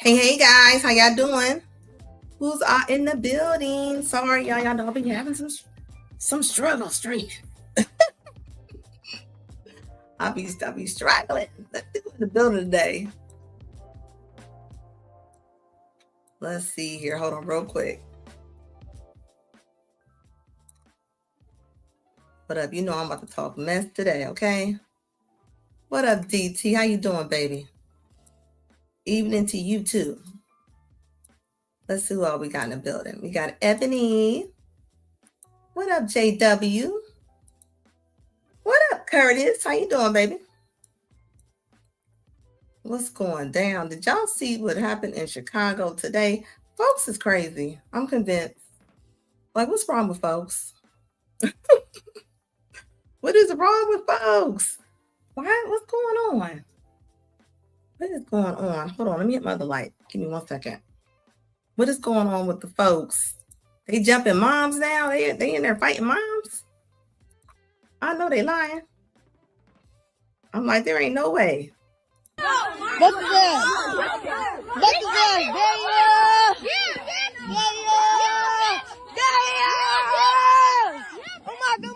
Hey guys, how y'all doing? Who's in the building? Sorry, y'all don't be having some struggle street. I'll be struggling. Let's do it in the building today. Let's see here. Hold on real quick. What up? You know I'm about to talk mess today, okay? What up, DT? How you doing, baby? Evening to you too. Let's see who all we got in the building. We got Ebony. What up, JW? What up, Curtis? How you doing, baby? What's going down? Did y'all see what happened in Chicago today? Folks is crazy. I'm convinced. Like, what's wrong with folks? What is wrong with folks? Why? What's going on? What is going on? Hold on, let me hit my other light. Give me 1 second. What is going on with the folks? They jumping moms now? They in there fighting moms? I know they lying. I'm like, there ain't no way. Look at that. Look at that. Oh my God.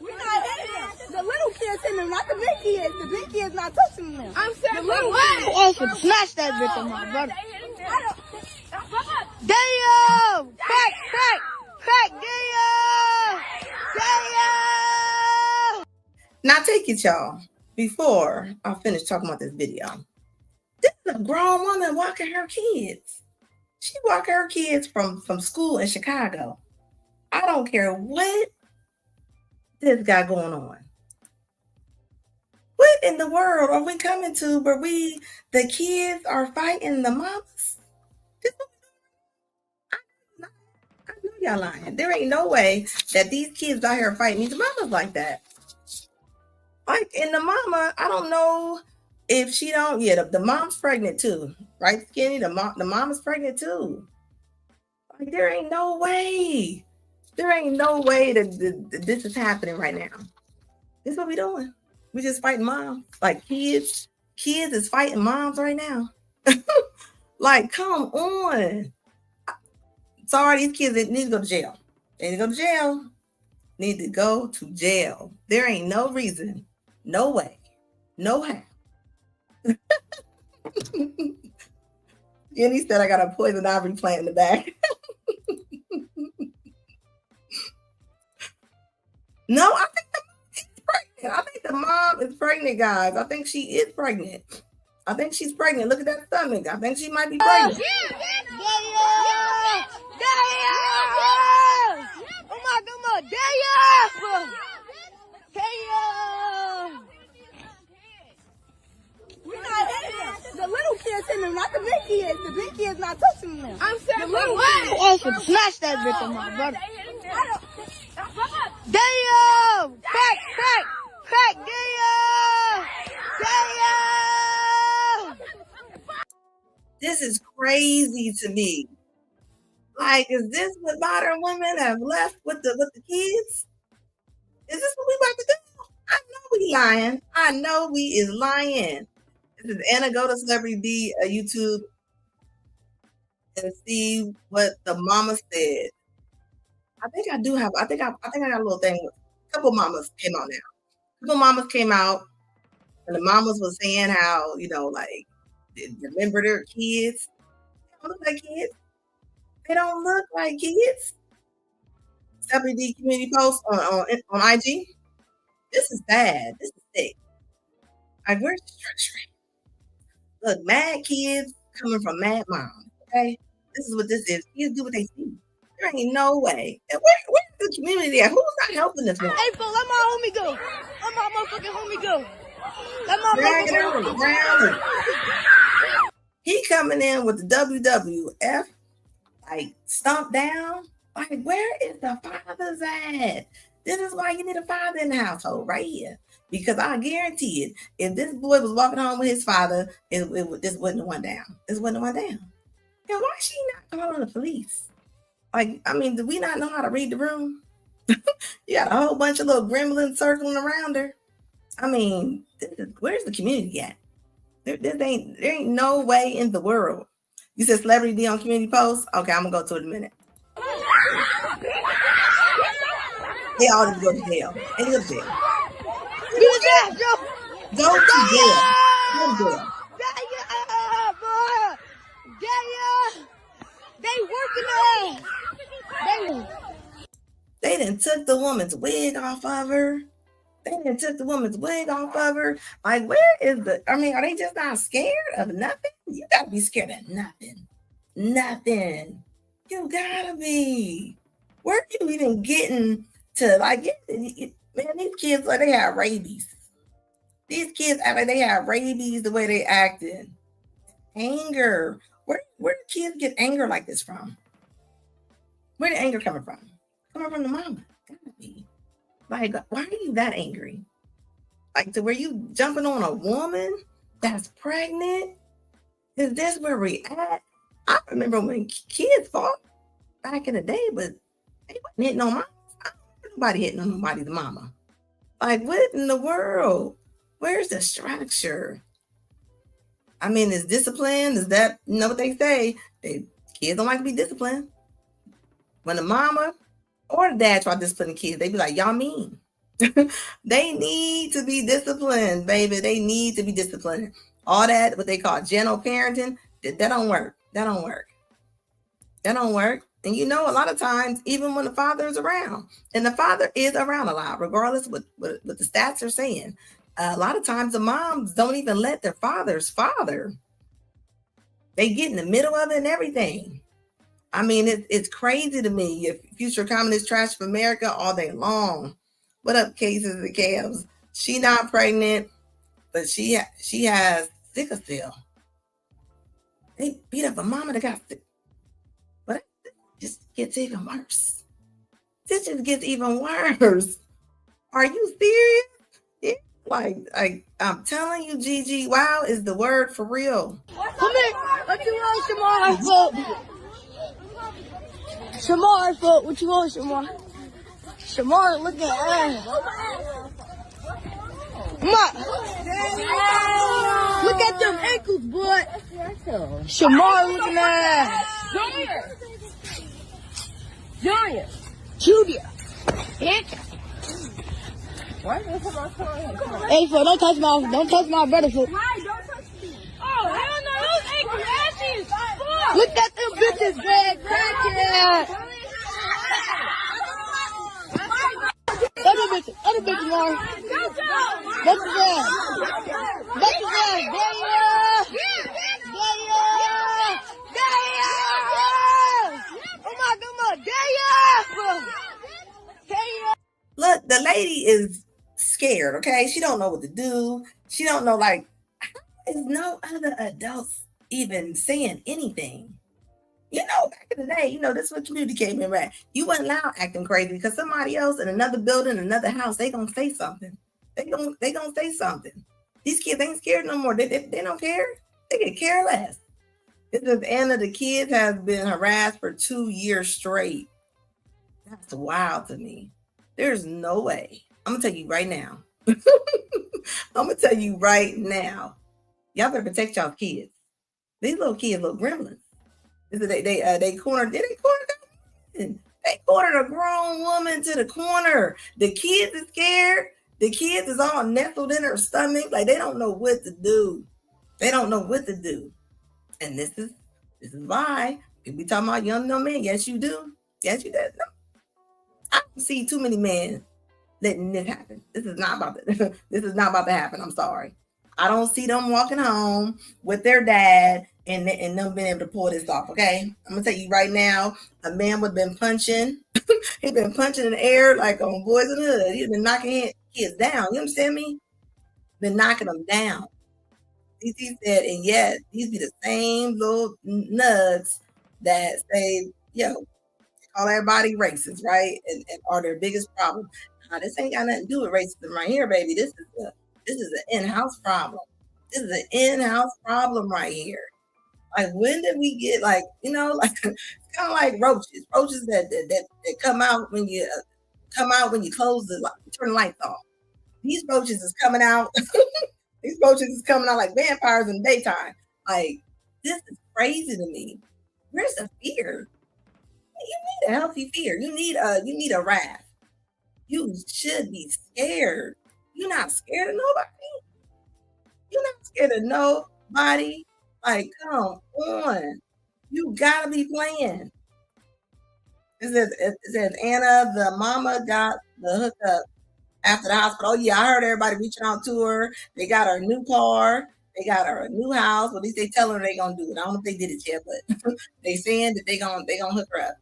We're not hitting them. The little kids hitting them, not the big kids. The big kids not touching them. I'm saying the little kids. Oh, smash that bitch on my brother. Damn! Crack, damn! Now take it, y'all. Before I finish talking about this video, this is a grown woman walking her kids. She walking her kids from school in Chicago. I don't care what this got going on. What in the world are we coming to where the kids are fighting the mamas? I know y'all lying. There ain't no way that these kids out here fighting these mamas like that. Like, and the mama, I don't know if she don't. Yeah, the mom's pregnant too, right? Skinny. The mom is pregnant too. Like, there ain't no way. There ain't no way that this is happening right now. This is what we doing. We just fighting moms. Like, kids is fighting moms right now. Like, come on. Sorry, these kids need to go to jail. They need to go to jail. Need to go to jail. There ain't no reason, no way, no how. Jenny said I got a poison ivy plant in the back. No, I think the mom is pregnant. I think the mom is pregnant, guys. I think she is pregnant. I think she's pregnant. Look at that stomach. I think she might be pregnant. Oh my God, damn! We're not hitting them. The little kids hitting them, not the big kids. The big kids not touching them. I'm saying the little kids. Oh, smash that bitch on my brother. Damn! Crack, damn! This is crazy to me. Like, is this what modern women have left with the kids? Is this what we about to do? I know we lying. I know we is lying. This is Anna. Go to Celebrity D YouTube and see what the mama said. I think I got a little thing. A couple mamas came out now. A couple mamas came out, and the mamas was saying how, like, they remember their kids. They don't look like kids. They don't look like kids. Celebrity community post on IG. This is bad. This is sick. Like, where's the structure? Look, mad kids coming from mad moms. Okay, this is what this is. Kids do what they see. There ain't no way. And where's the community at? Who's not helping this one? Hey, Phil, let my homie go. Let my motherfucking homie go. Let my Dragging her on the ground. He coming in with the WWF, like, stomp down. Like, where is the fathers at? This is why you need a father in the household right here. Because I guarantee it, if this boy was walking home with his father, this wouldn't have went down. This wouldn't have went down. And why is she not calling the police? Like, I mean, do we not know how to read the room? You got a whole bunch of little gremlins circling around her. I mean, where's the community at? There ain't no way in the world. You said celebrity D on community posts? Okay, I'm gonna go to it in a minute. They all need to go to jail. They go to jail. Beat his ass, yo. Go to jail. Go to jail. They working ass. They done took the woman's wig off of her. They done took the woman's wig off of her. Like, where is I mean, are they just not scared of nothing? You gotta be scared of nothing. Nothing. You gotta be. Where are you even getting to? Like, man, these kids, like, they have rabies. These kids act like they have rabies the way they acting. Anger. Where do kids get anger like this from? Where the anger coming from? Coming from the mama. Gotta be. Like, why are you that angry? Like, to where you jumping on a woman that's pregnant? Is this where we at? I remember when kids fought back in the day, but they wasn't hitting on mamas. I don't remember nobody hitting on nobody's mama. Like, what in the world? Where's the structure? I mean, is discipline? Is that, you know what they say? Kids don't like to be disciplined. When the mama or the dad try to discipline the kids, they be like, y'all mean. They need to be disciplined, baby. They need to be disciplined. All that, what they call gentle parenting, that don't work. That don't work. That don't work. And you know, a lot of times, even when the father is around, and the father is around a lot, regardless what the stats are saying, a lot of times the moms don't even let their father's father. They get in the middle of it and everything. I mean, it's crazy to me. If future communist trash of America all day long. What up, cases and calves? She not pregnant, but she has sickle cell. They beat up a mama that got sick. But it just gets even worse. This just gets even worse. Are you serious? Yeah. Like I'm telling you, Gigi, wow is the word for real. Come here. What you want, Shamar? Shamar, what you want, Shamar? Shamar, look at ass. Come on. Look at them ankles, boy. Shamar, look at ass. Junior. Hey, fool, don't touch my brother, fool. Why? Don't touch me. Oh, hell no, those ankle ashes. Look at them bitches, bad crackhead. Other bitches, Lauren. That's his ass. Look, the lady is scared, okay? She don't know what to do. She don't know, like, how is no other adults even saying anything? You know, back in the day, you know, this is what community came in, right? You wasn't loud acting crazy because somebody else in another building, another house, they gonna say something. They gonna say something. These kids ain't scared no more. They don't care. They could care less. It says Anna, the kids has been harassed for 2 years straight. That's wild to me. There's no way. I'm gonna tell you right now. I'm gonna tell you right now. Y'all better protect y'all kids. These little kids, little gremlins. They cornered a grown woman to the corner. The kids is scared. The kids is all nestled in her stomach, like they don't know what to do. They don't know what to do. And this is why if we talking about young men. Yes, you do. Yes, you do. No. I don't see too many men letting this happen. This is not about to, this is not about to happen. I'm sorry. I don't see them walking home with their dad and them being able to pull this off. Okay, I'm gonna tell you right now, a man would have been punching. He'd been punching in the air like on Boys in the Hood. He'd been knocking kids down. You understand me? Been knocking them down. He said, and yet these be the same little nugs that say, yo, call everybody racist, right? And are their biggest problem. Now, this ain't got nothing to do with racism right here, baby. This is an in-house problem. This is an in-house problem right here. Like, when did we get, like, you know, like, it's kind of like roaches that come out when you close turn the lights off. these roaches is coming out. These roaches is coming out like vampires in the daytime. Like, this is crazy to me. Where's the fear? You need a healthy fear. You need a wrath. You should be scared. You're not scared of nobody. You're not scared of nobody. Like, come on. You gotta be playing. It says Anna, the mama got the hookup after the hospital. Oh yeah, I heard everybody reaching out to her. They got her a new car. They got her a new house. Well, at least they tell her they gonna do it. I don't know if they did it yet, but they saying that they gonna hook her up.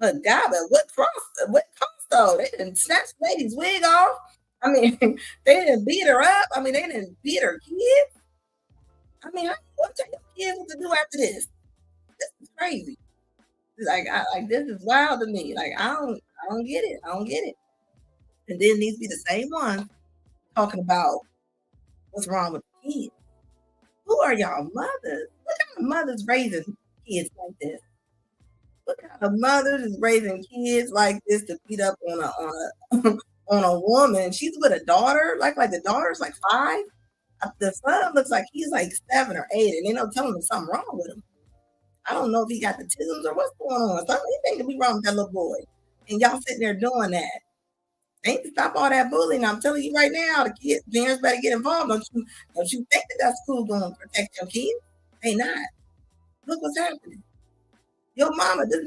But God, but what cost though? They didn't snatch the lady's wig off. I mean, they didn't beat her up. I mean, they didn't beat her kids. I mean, what tell your kids what to do after this? This is crazy. Like this is wild to me. Like I don't get it. I don't get it. And then these be the same ones talking about what's wrong with the kids. Who are y'all mothers? What kind of mothers raising kids like this? What kind of mothers is raising kids like this to beat up on a on a woman? She's with a daughter, like the daughter's like 5. The son looks like he's like 7 or 8, and they don't tell him there's something wrong with him. I don't know if he got the tisms or what's going on. Something could be wrong with that little boy. And y'all sitting there doing that. They need to stop all that bullying. I'm telling you right now, the kids, parents better get involved. Don't you think that school going to protect your kids? They not. Look what's happening. This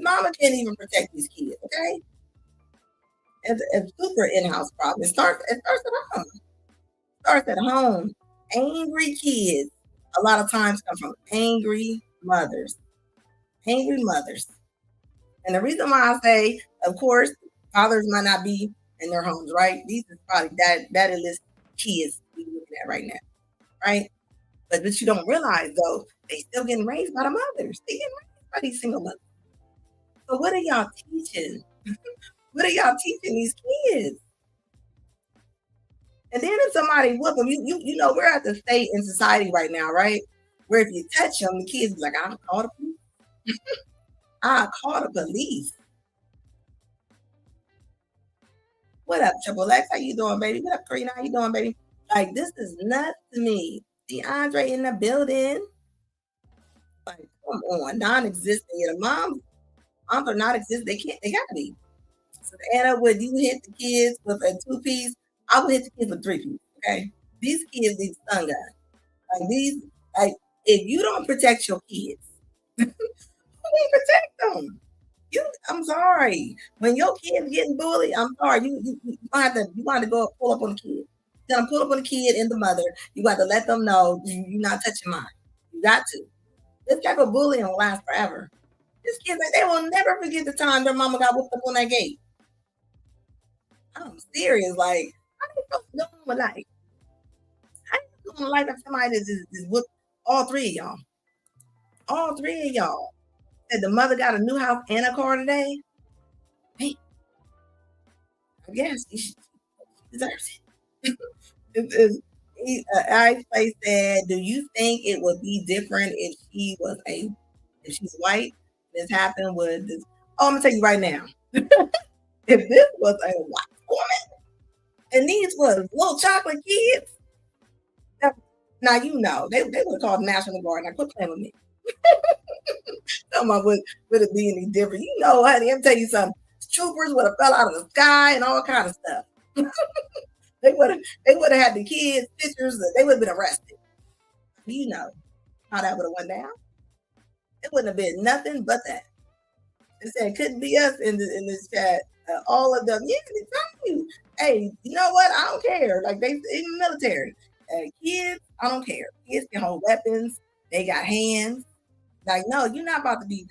mama can't even protect these kids, okay? It's super in-house problem. It starts at home. Starts at home. Angry kids a lot of times come from angry mothers. Angry mothers. And the reason why I say, of course, fathers might not be in their homes, right? These is probably daddyless kids we're looking at right now, right? But you don't realize though, they still getting raised by the mothers. They getting raised by these single mothers. So what are y'all teaching? What are y'all teaching these kids? And then if somebody whoop them, you know we're at the state in society right now, right? Where if you touch them, the kids be like, I'll call the police. I'll call the police. What up, Triple X? How you doing, baby? What up, Karina? How you doing, baby? Like, this is nuts to me. DeAndre in the building. Like, come on. Non-existent. Yeah, the moms are not existent. They gotta be. So Anna, would you hit the kids with a 2-piece? I would hit the kids with 3-piece. Okay. These kids need stun guns. Like if you don't protect your kids, who will protect them? I'm sorry. When your kid's getting bullied, I'm sorry. You want to go pull up on the kid. You're gonna pull up on the kid and the mother. You got to let them know you're not touching mine. You got to. This type of bullying will last forever. These kids, they will never forget the time their mama got whooped up on that gate. I'm serious. Like, how you supposed to go on with life? How you going to life if somebody is whooped all 3 of y'all? All 3 of y'all. Said the mother got a new house and a car today. Hey, I guess she deserves it. I said, do you think it would be different if she's white? This happened with this. Oh, I'm gonna tell you right now. If this was a white woman and these was little chocolate kids, now you know they would have called the National Guard. Now quit playing with me. Talking about would it be any different? You know, honey, I'm telling you something. Troopers would have fell out of the sky and all kind of stuff. They would have had the kids pictures. They would have been arrested. You know how that would have went down. It wouldn't have been nothing but that. They said it couldn't be us in this chat. All of them, yeah, they tell you. Hey, you know what? I don't care. Like they in the military, kids, I don't care. Kids can hold weapons. They got hands. Like, no, you're not about to be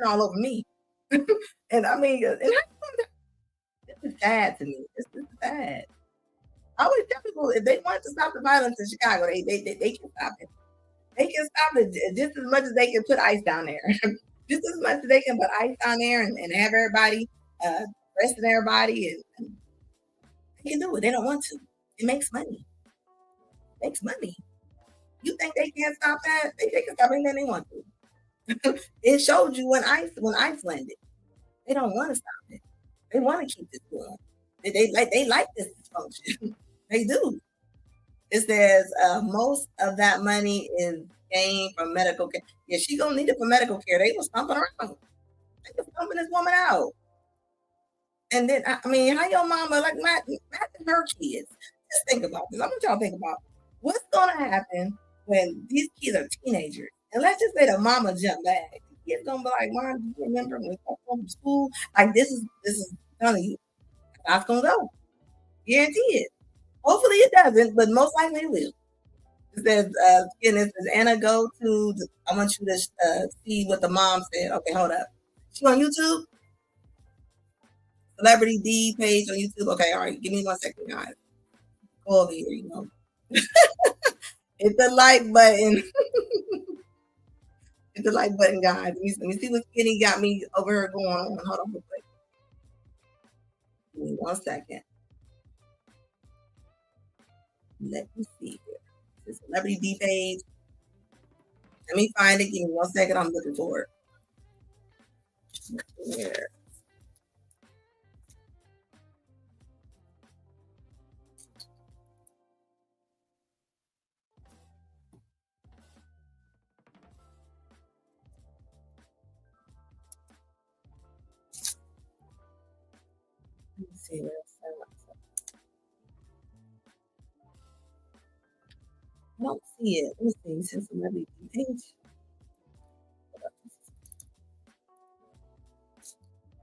all over me. And I mean, this is sad to me. This is sad. I always tell people if they want to stop the violence in Chicago, they can stop it. They can stop it just as much as they can put ice down there. Just as much as they can put ice down there and have everybody arresting everybody, and they can do it. They don't want to. It makes money. It makes money. You think they can't stop that? They can stop anything they want to. It showed you when ice landed. They don't want to stop it. They want to keep this going. They like this dysfunction. They do. It says most of that money is gained from medical care. Yeah, she gonna need it for medical care. They was stomping around. They was stomping this woman out. And then I mean, how your mama like imagine her kids? Just think about this. I want y'all to think about what's gonna happen when these kids are teenagers. And let's just say the mama jump back. The kid's gonna be like, Mom, do you remember when we come home from school? Like this is telling you, that's gonna go. Guarantee it. Hopefully it doesn't, but most likely it will. It says, again, it says, Anna, go to, I want you to see what the mom said. Okay, hold up. She on YouTube? Celebrity D page on YouTube. Okay, all right. Give me 1 second, guys. Go over here, you know. Hit the like button. Hit the like button, guys. Let me see what Skinny got me over here going on. Hold on real quick. Give me 1 second. Let me see here. The celebrity D page. Let me find it. Give me 1 second. I'm looking for it. Here. Let me see where it's at. I don't see it. Let me see. Since celebrity D page.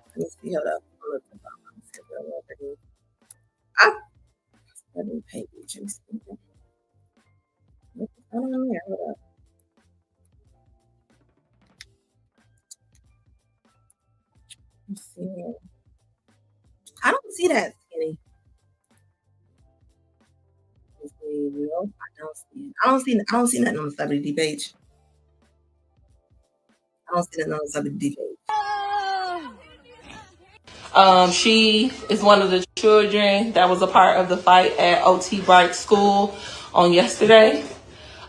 Let me see. Hold up. I'll look at it. Ah, celebrity page. Let me see. What's going on here? Hold up. Let's see. I don't see that, Skinny. Let's see. Nope, I don't see it. I don't see nothing on the celebrity page. I don't see nothing on the celebrity page. She is one of the children that was a part of the fight at OT Bright School on yesterday.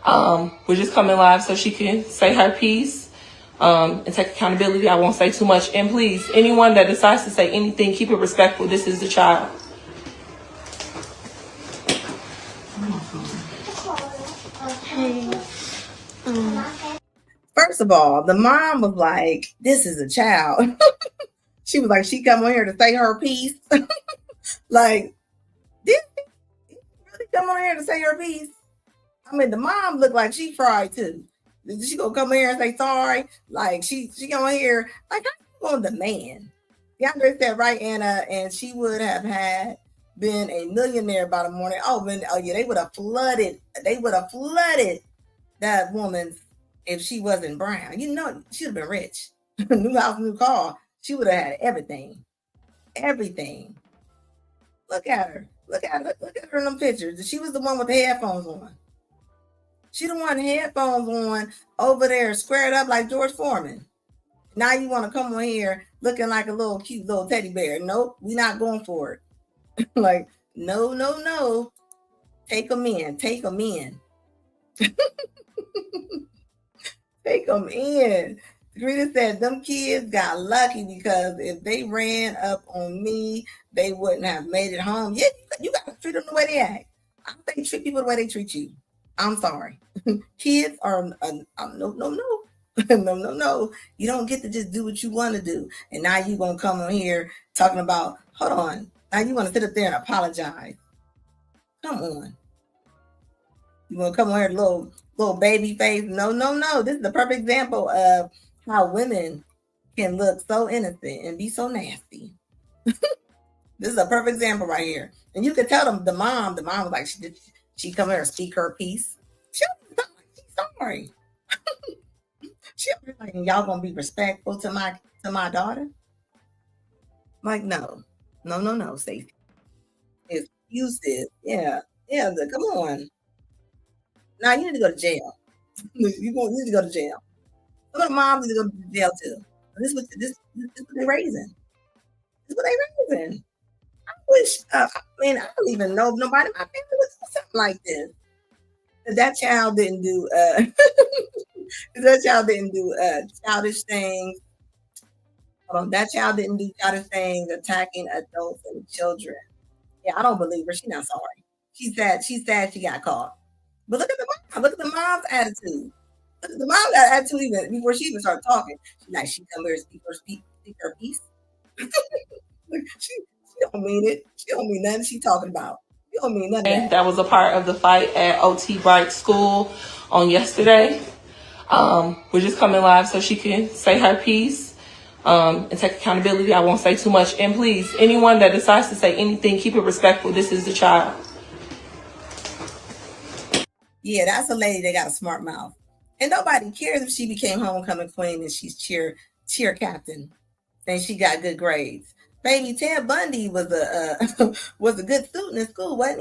We're just coming live so she can say her piece and take accountability. I won't say too much. And please, anyone that decides to say anything, keep it respectful. This is the child. First of all, the mom was like, "This is a child." She was like, "She come on here to say her piece." Like, did she really come on here to say her piece? I mean, the mom looked like she fried too. Did she gonna come here and say sorry? Like she on here like I'm on the man. DeAndre said right, Anna, and she would have had been a millionaire by the morning. Oh yeah, they would have flooded. They would have flooded that woman if she wasn't brown. You know, she'd have been rich. New house, new car. She would have had everything. Everything. Look at her. Look at her. Look at her in them pictures. She was the one with the headphones on. She the one headphones on over there, squared up like George Foreman. Now you want to come on here looking like a little cute little teddy bear. Nope, we not going for it. Like, no. Take them in. Take them in. Take them in. Greta said, them kids got lucky because if they ran up on me, they wouldn't have made it home. Yeah, you got to treat them the way they act. I don't think treat people the way they treat you. I'm sorry. Kids are, no. No. You don't get to just do what you want to do. And now you're going to come on here talking about, hold on. Now you want to sit up there and apologize. Come on. You want to come on here, little baby face? No. This is the perfect example of how women can look so innocent and be so nasty. This is a perfect example right here. And you could tell them the mom was like, she come here and speak her piece. She's sorry. She like, y'all gonna be respectful to my daughter? Like, no, Stacey. Excuses. Yeah, come on. Now you need to go to jail. You need to go to jail. Some of the moms need to go to jail too. This is what they're raising. This is what they raising. I wish. I don't even know if nobody in my family would do something like this. That child didn't do. That child didn't do childish things. That child didn't do childish things, attacking adults and children. Yeah, I don't believe her. She's not sorry. She's sad. She's sad she got caught. But look at the mom. Look at the mom's attitude. Look at the mom got attitude even before she even started talking. She's like, she come here to speak her piece. She don't mean it. She don't mean nothing she talking about. She don't mean none of that. That was a part of the fight at OT Bright School on yesterday. We're just coming live so she can say her piece and take accountability. I won't say too much. And please, anyone that decides to say anything, keep it respectful. This is the child. Yeah, that's a lady that got a smart mouth. And nobody cares if she became homecoming queen and she's cheer captain and she got good grades. Baby, Ted Bundy was a was a good student in school, wasn't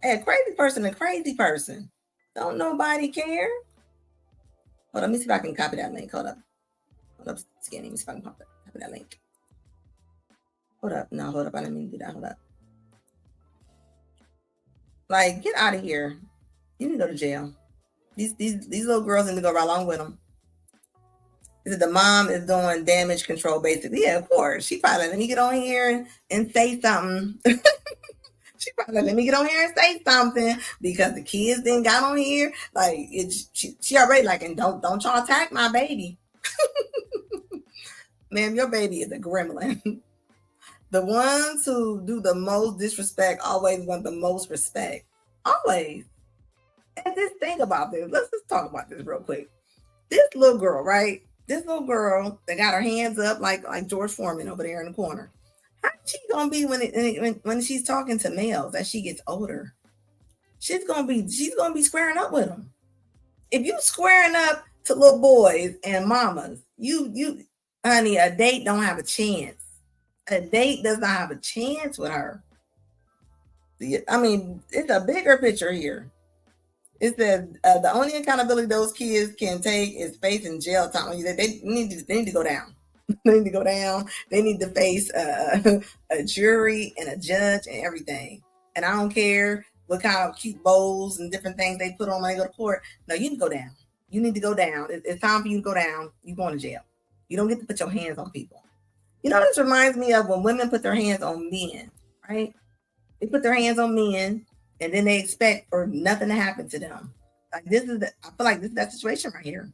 he? A crazy person. Don't nobody care. Hold on, let me see if I can copy that link. Hold up, scanning. Let me see if I can copy that link. Hold up, no, hold up. I didn't mean to do that. Hold up. Like, get out of here. You need to go to jail. These little girls need to go right along with them. The mom is doing damage control, basically. Yeah, of course. She probably let me get on here and say something. She probably let me get on here and say something because the kids then got on here. Like she already like, and don't y'all attack my baby. Ma'am, your baby is a gremlin. The ones who do the most disrespect always want the most respect. Always. And just think about this. Let's just talk about this real quick. This little girl, right? This little girl that got her hands up like George Foreman over there in the corner. How's she gonna be when she's talking to males as she gets older? She's gonna be squaring up with them. If you squaring up to little boys and mamas, you honey, a date don't have a chance. A date does not have a chance with her. I mean, it's a bigger picture here. It says the only accountability those kids can take is facing jail time. They need to go down. They need to go down. They need to face a jury and a judge and everything. And I don't care what kind of cute bows and different things they put on when they go to court. No, you need to go down. You need to go down. It's time for you to go down. You're going to jail. You don't get to put your hands on people. You know, this reminds me of when women put their hands on men, right? They put their hands on men and then they expect for nothing to happen to them. Like I feel like this is that situation right here.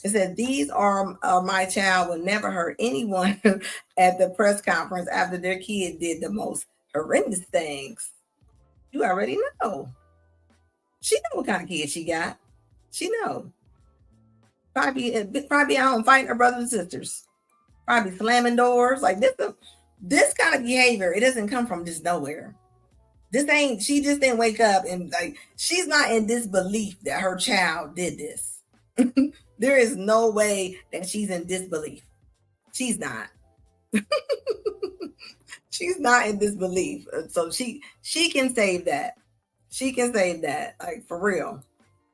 It said, these are my child will never hurt anyone at the press conference after their kid did the most horrendous things. You already know. She know what kind of kid she got. She know. Probably at home fighting her brothers and sisters. Probably slamming doors. Like this kind of behavior, it doesn't come from just nowhere. She just didn't wake up and like, she's not in disbelief that her child did this. There is no way that she's in disbelief. She's not. She's not in disbelief. So she can save that. She can save that. Like for real.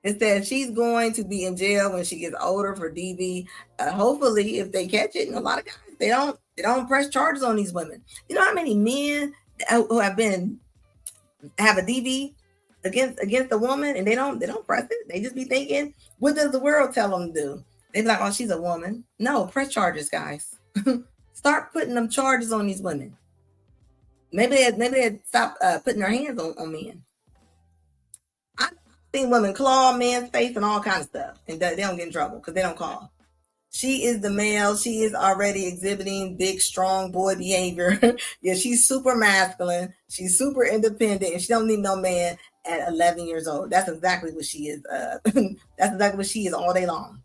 It says she's going to be in jail when she gets older for DV. Hopefully, if they catch it, and a lot of guys they don't press charges on these women. You know how many men who have a DV against a woman and they don't press it. They just be thinking, what does the world tell them to do? They be like, oh, she's a woman. No, press charges, guys. Start putting them charges on these women. Maybe they'd stop putting their hands on men. I've seen women claw men's face and all kinds of stuff, and they don't get in trouble because they don't call. She is the male. She is already exhibiting big, strong boy behavior. Yeah, she's super masculine. She's super independent, and she don't need no man at 11 years old. That's exactly what she is. That's exactly what she is all day long.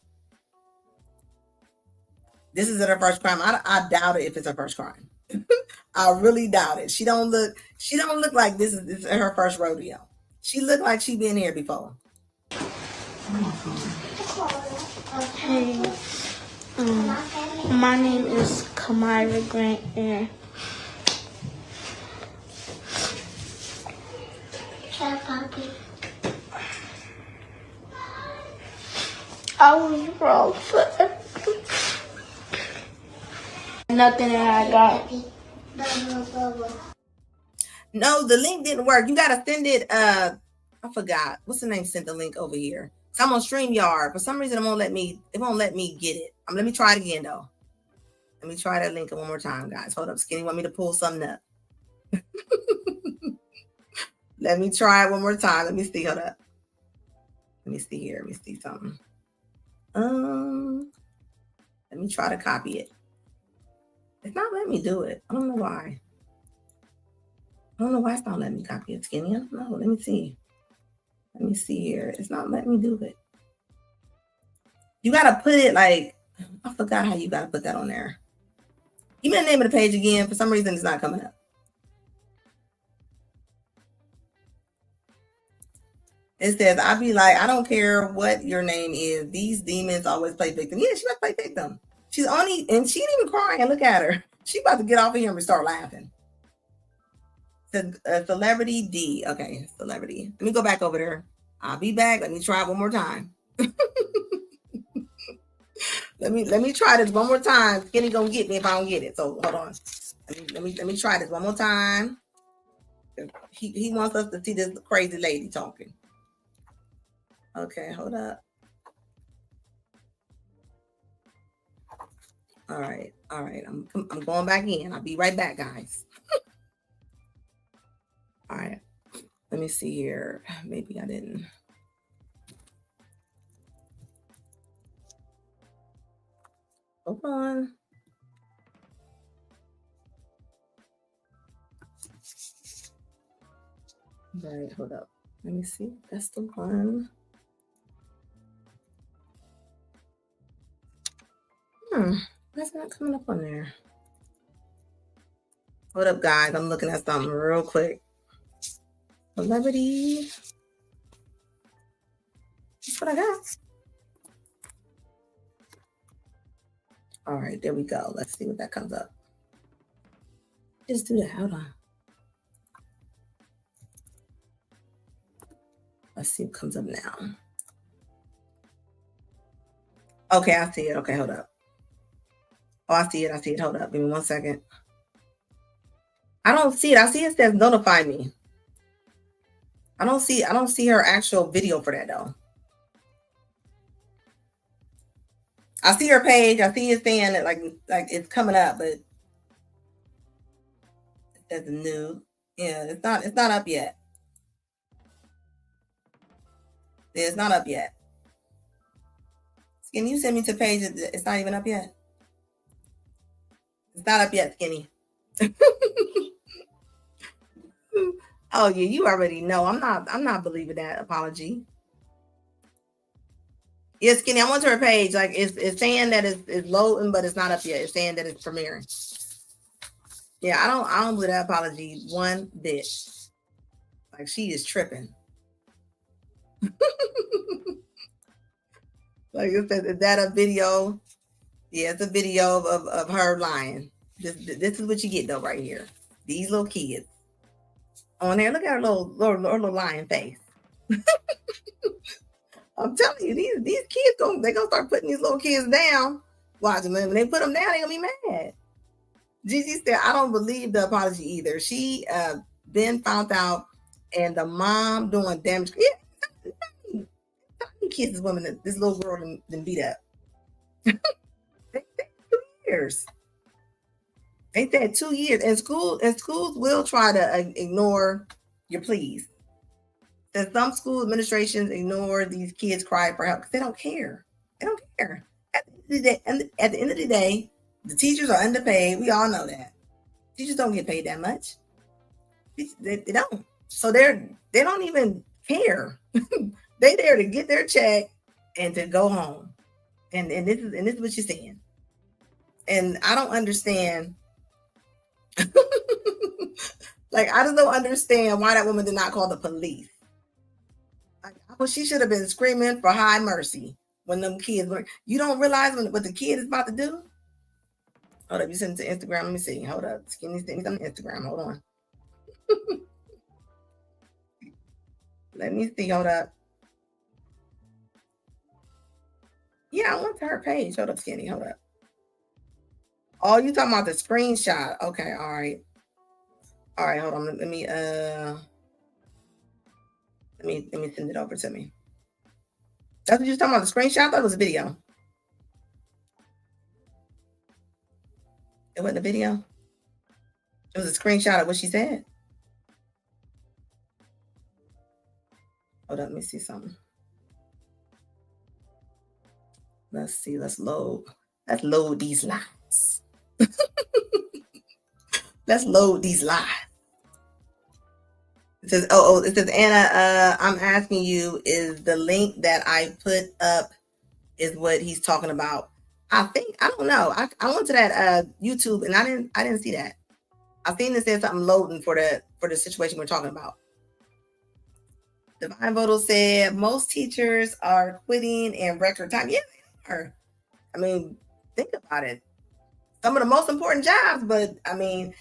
This isn't her first crime. I doubt it if it's her first crime. I really doubt it. She don't look like this is her first rodeo. She looked like she been here before. Hey, my name is Kamira Grant, and I was wrong for everything. Nothing that I got. No, the link didn't work. You gotta send it. I forgot what's the name. Sent the link over here. So I'm on StreamYard. For some reason, it won't let me get it. Let me try it again though. Let me try that link one more time, guys. Hold up, Skinny. Want me to pull something up? Let me try it one more time. Let me see. Hold up. Let me see here. Let me see something. Let me try to copy it. It's not letting me do it. I don't know why. I don't know why it's not letting me copy it, Skinny. I don't know. Let me see. Let me see here. It's not letting me do it. You gotta put it like, I forgot how you gotta put that on there. Give me the name of the page again. For some reason, it's not coming up. It says, I be like, I don't care what your name is. These demons always play victim. Yeah, she must play victim. She's only, and she ain't even crying. Look at her. She about to get off of here and start laughing. Celebrity D. Okay, celebrity. Let me go back over there. I'll be back. Let me try it one more time. Let me try this one more time. Skinny gonna get me if I don't get it. So hold on. Let me try this one more time. He wants us to see this crazy lady talking. Okay, hold up. All right. I'm going back in. I'll be right back, guys. All right. Let me see here. Maybe I didn't. Hold on. All right, hold up. Let me see. That's the one. That's not coming up on there. Hold up, guys. I'm looking at something real quick. Celebrity. That's what I got. All right, there we go. Let's see what that comes up. Just do that. Hold on. Let's see what comes up now. Okay, I see it. Okay, hold up. Oh, I see it. Hold up. Give me 1 second. I don't see it. I see it says notify me. I don't see her actual video for that though. I see her page. I see it saying that like it's coming up, but it says new. Yeah, it's not up yet. Yeah, it's not up yet. Can you send me to the page? It's not even up yet. It's not up yet, Skinny. Oh yeah, you already know. I'm not believing that apology. Yeah, Skinny, I went to her page. Like it's saying that it's loading, but it's not up yet. It's saying that it's premiering. Yeah, I don't believe that apology one bit. Like she is tripping. Like it says, is that a video? Yeah, it's a video of her lying. This is what you get though right here. These little kids on there. Look at her little lying face. I'm telling you, these kids they gonna start putting these little kids down. Watch them. When they put them down, they gonna be mad. Gigi said, I don't believe the apology either. She been found out, and the mom doing damage. Yeah, kids, this woman, this little girl, didn't beat up. They 2 years. They said 2 years, and schools will try to ignore your pleas. And some school administrations ignore these kids' cry for help because they don't care. They don't care. At the end of the day, the teachers are underpaid. We all know that. Teachers don't get paid that much. They don't. So they don't even care. They there to get their check and to go home. And this is what you're saying. And I don't understand. Like I just don't understand why that woman did not call the police. Well, she should have been screaming for high mercy when them kids were. You don't realize what the kid is about to do? Hold up, you sent it to Instagram. Let me see. Hold up. Skinny sent me on Instagram. Hold on. Let me see. Hold up. Yeah, I went to her page. Hold up, Skinny. Hold up. Oh, you talking about the screenshot. Okay, all right. All right, hold on. Let me send it over to me. That's what you were talking about, the screenshot? I thought it was a video. It wasn't a video. It was a screenshot of what she said. Hold up, let me see something. Let's see. Let's load. Let's load these lines. Let's load these lines. It says, it says, Anna, I'm asking you, is the link that I put up is what he's talking about? I don't know. I went to that YouTube and I didn't see that. I seen it said something loading for the situation we're talking about. Divine Voto said most teachers are quitting in record time. Yeah, they are. I mean, think about it. Some of the most important jobs, but I mean,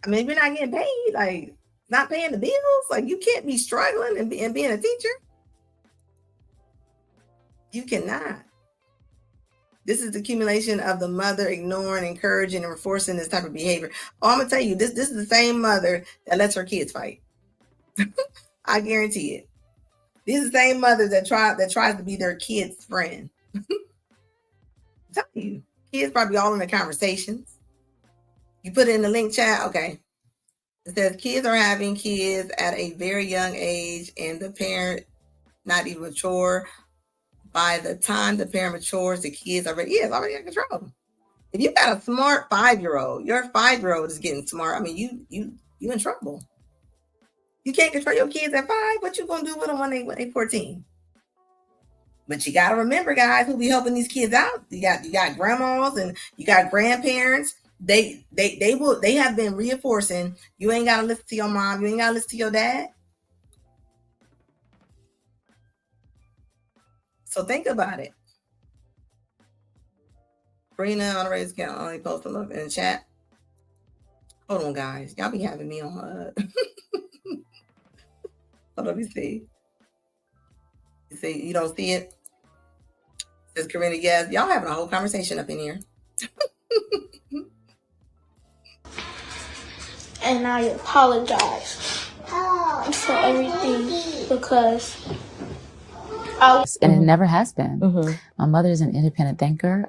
if you're not getting paid, like not paying the bills, like you can't be struggling and being a teacher. You cannot. This is the accumulation of the mother ignoring, encouraging, and enforcing this type of behavior. Oh, I'm gonna tell you, this is the same mother that lets her kids fight. I guarantee it. These are the same mothers that tries to be their kid's friend. I'm telling you, kids probably all in the conversations. You put it in the link chat, okay. It says kids are having kids at a very young age, and the parent not even mature. By the time the parent matures, the kids already in control. If you got a smart 5-year-old, your 5-year-old is getting smart. I mean, you in trouble. You can't control your kids at 5. What you gonna do with them when they 14? But you gotta remember, guys, who be helping these kids out. You got grandmas and you got grandparents. They have been reinforcing. You ain't gotta listen to your mom. You ain't gotta listen to your dad. So think about it. Brina on the raise can only post a look in the chat. Hold on, guys. Y'all be having me on. Hold on, let me see. You see, you don't see it? Says Karina, yes. Y'all having a whole conversation up in here. And I apologize for everything because and it never has been. My mother is an independent thinker.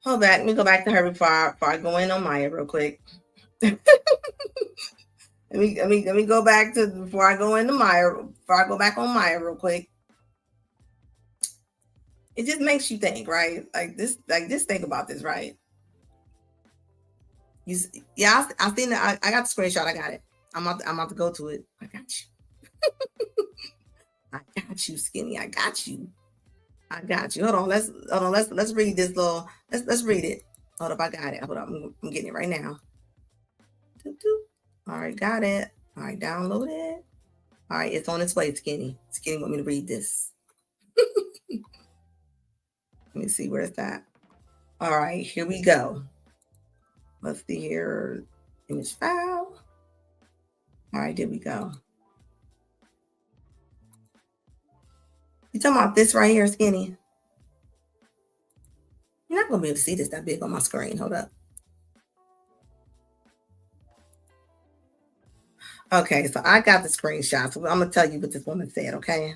Hold back. Let me go back to her before I go in on Maya real quick. let me go back to before I go into Maya. Before I go back on Maya real quick. It just makes you think, right? Just think about this, right? I seen that. I got the screenshot. I got it. I'm about to go to it. I got you. I got you, Skinny. I got you. Hold on. Let's read this little. Let's read it. Hold up. I got it. Hold up. I'm getting it right now. All right, got it. All right, download it. All right, it's on its way, Skinny. Skinny want me to read this. Let me see where it's at. All right, here we go. Let's see here. Image file. All right, there we go. You talking about this right here, Skinny? You're not gonna be able to see this that big on my screen. Hold up. Okay, so I got the screenshot. So I'm gonna tell you what this woman said, okay?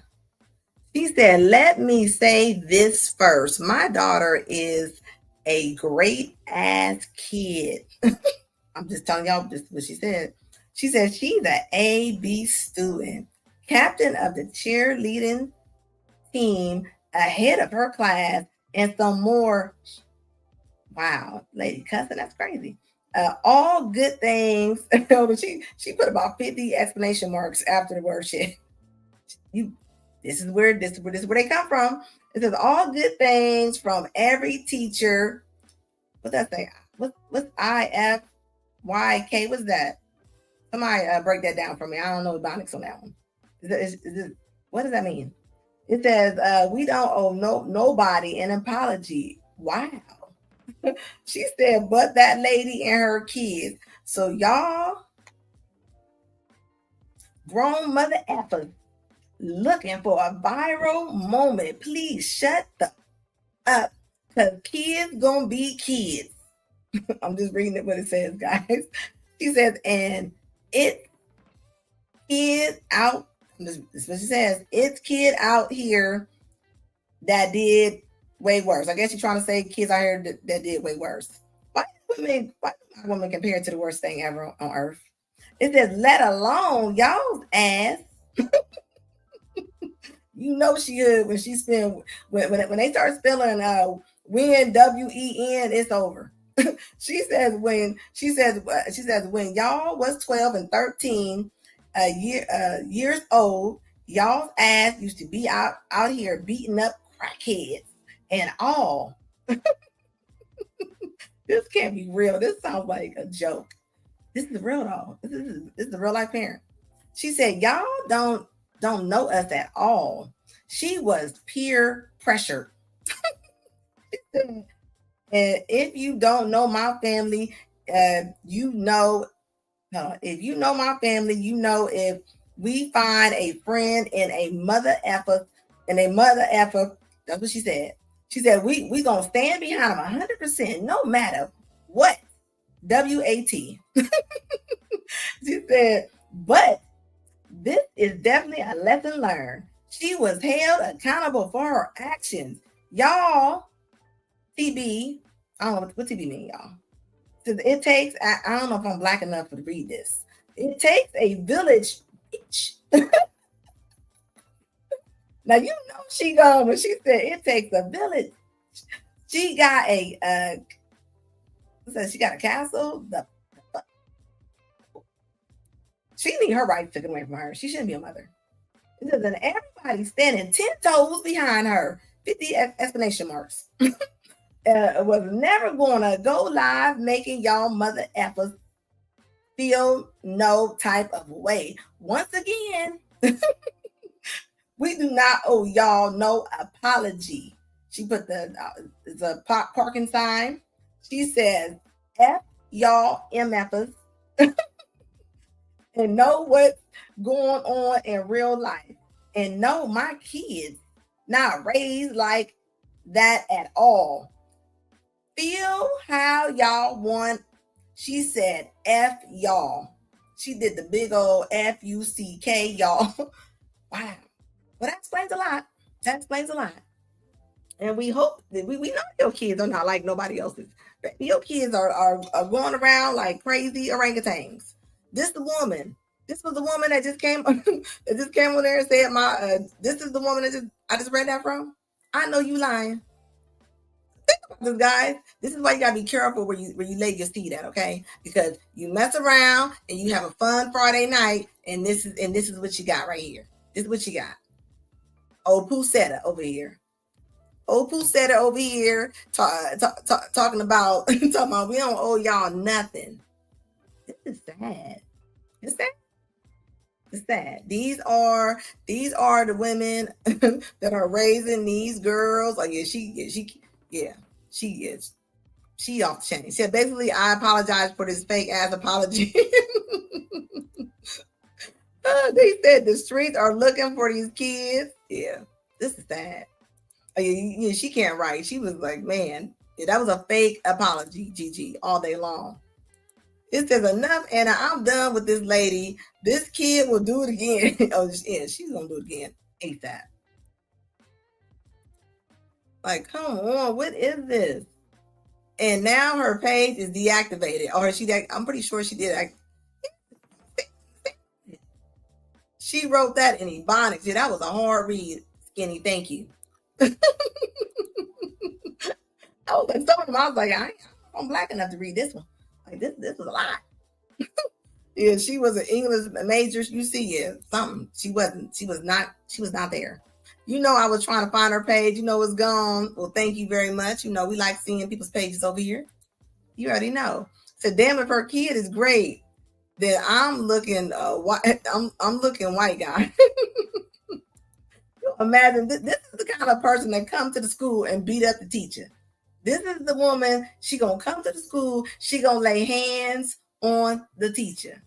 She said, let me say this first. My daughter is a great ass kid. I'm just telling y'all this is what she said. She said she's an A-B student, captain of the cheerleading team, ahead of her class, and some more. Wow, lady cussing, that's crazy. All good things. she put about 50 exclamation marks after the word shit. This is where they come from. It says all good things from every teacher. What's that say? What's IFYK? What's that? Somebody break that down for me. I don't know the phonics on that one. What does that mean? It says we don't owe nobody an apology. Wow. She said, but that lady and her kids. So y'all, grown mother effers looking for a viral moment, please shut the up, because kids gonna be kids. I'm just reading it what it says, guys. She says, and it's kid out. This is what she says. It's kid out here that did way worse. I guess you're trying to say kids out here that did way worse. Why do women compare it to the worst thing ever on earth? It says, let alone y'all's ass. You know she hood when she spell when they start spelling when WEN, it's over. She says when y'all was 12 and 13 years old, y'all's ass used to be out here beating up crackheads and all. This can't be real. This sounds like a joke. This is real though. This is a real life parent. She said, y'all don't know us at all. She was peer pressured. And if you don't know my family, you know, if you know my family, you know if we find a friend in a mother effer, that's what she said. She said, we gonna stand behind them 100%, no matter what. WAT. She said, but this is definitely a lesson learned. She was held accountable for her actions. Y'all, TB, I don't know what TB mean, y'all. It takes, I don't know if I'm black enough to read this. It takes a village. Now, you know she gone when she said it takes a village. She got she got a castle. She need her rights taken away from her. She shouldn't be a mother. It says, and everybody standing 10 toes behind her. 50 explanation marks. Was never gonna go live making y'all mother effers feel no type of way. Once again, we do not owe y'all no apology. She put the parking sign. She says, F y'all MFers. And know what's going on in real life. And know my kids not raised like that at all. Feel how y'all want. She said, F y'all. She did the big old F-U-C-K, y'all. Wow. Well, that explains a lot. That explains a lot. And we hope that we know your kids are not like nobody else's. Your kids are going around like crazy orangutans. This the woman. This was the woman that just came on there and said this is the woman that I just read that from. I know you lying. Think about this, guys. This is why you gotta be careful where you lay your seed at, okay? Because you mess around and you have a fun Friday night, and this is what you got right here. This is what you got. Old Pusetta over here. Old Pusetta over here talking about we don't owe y'all nothing. This is sad. It's sad. It's sad. These are the women that are raising these girls. Like she is. She off the chain. She said, basically, I apologize for this fake ass apology. They said the streets are looking for these kids. Yeah, this is sad. Yeah, she can't write. She was like, man, that was a fake apology, Gigi, all day long. It says enough, and I'm done with this lady. This kid will do it again. Oh, yeah, she's gonna do it again ASAP. Like, come on, what is this? And now her page is deactivated, or I'm pretty sure she did. She wrote that in Ebonics. Yeah, that was a hard read, Skinny. Thank you. I was like, some of them, I was like, I'm black enough to read this one. Like this was a lot. Yeah, she was an English major. You see, yeah, something. She was not there. You know, I was trying to find her page. You know, it's gone. Well, thank you very much. You know, we like seeing people's pages over here. You already know. So, damn, if her kid is great, then I'm looking white. I'm looking white guy. Imagine this is the kind of person that comes to the school and beat up the teacher. This is the woman. She gonna come to the school. She gonna lay hands on the teacher.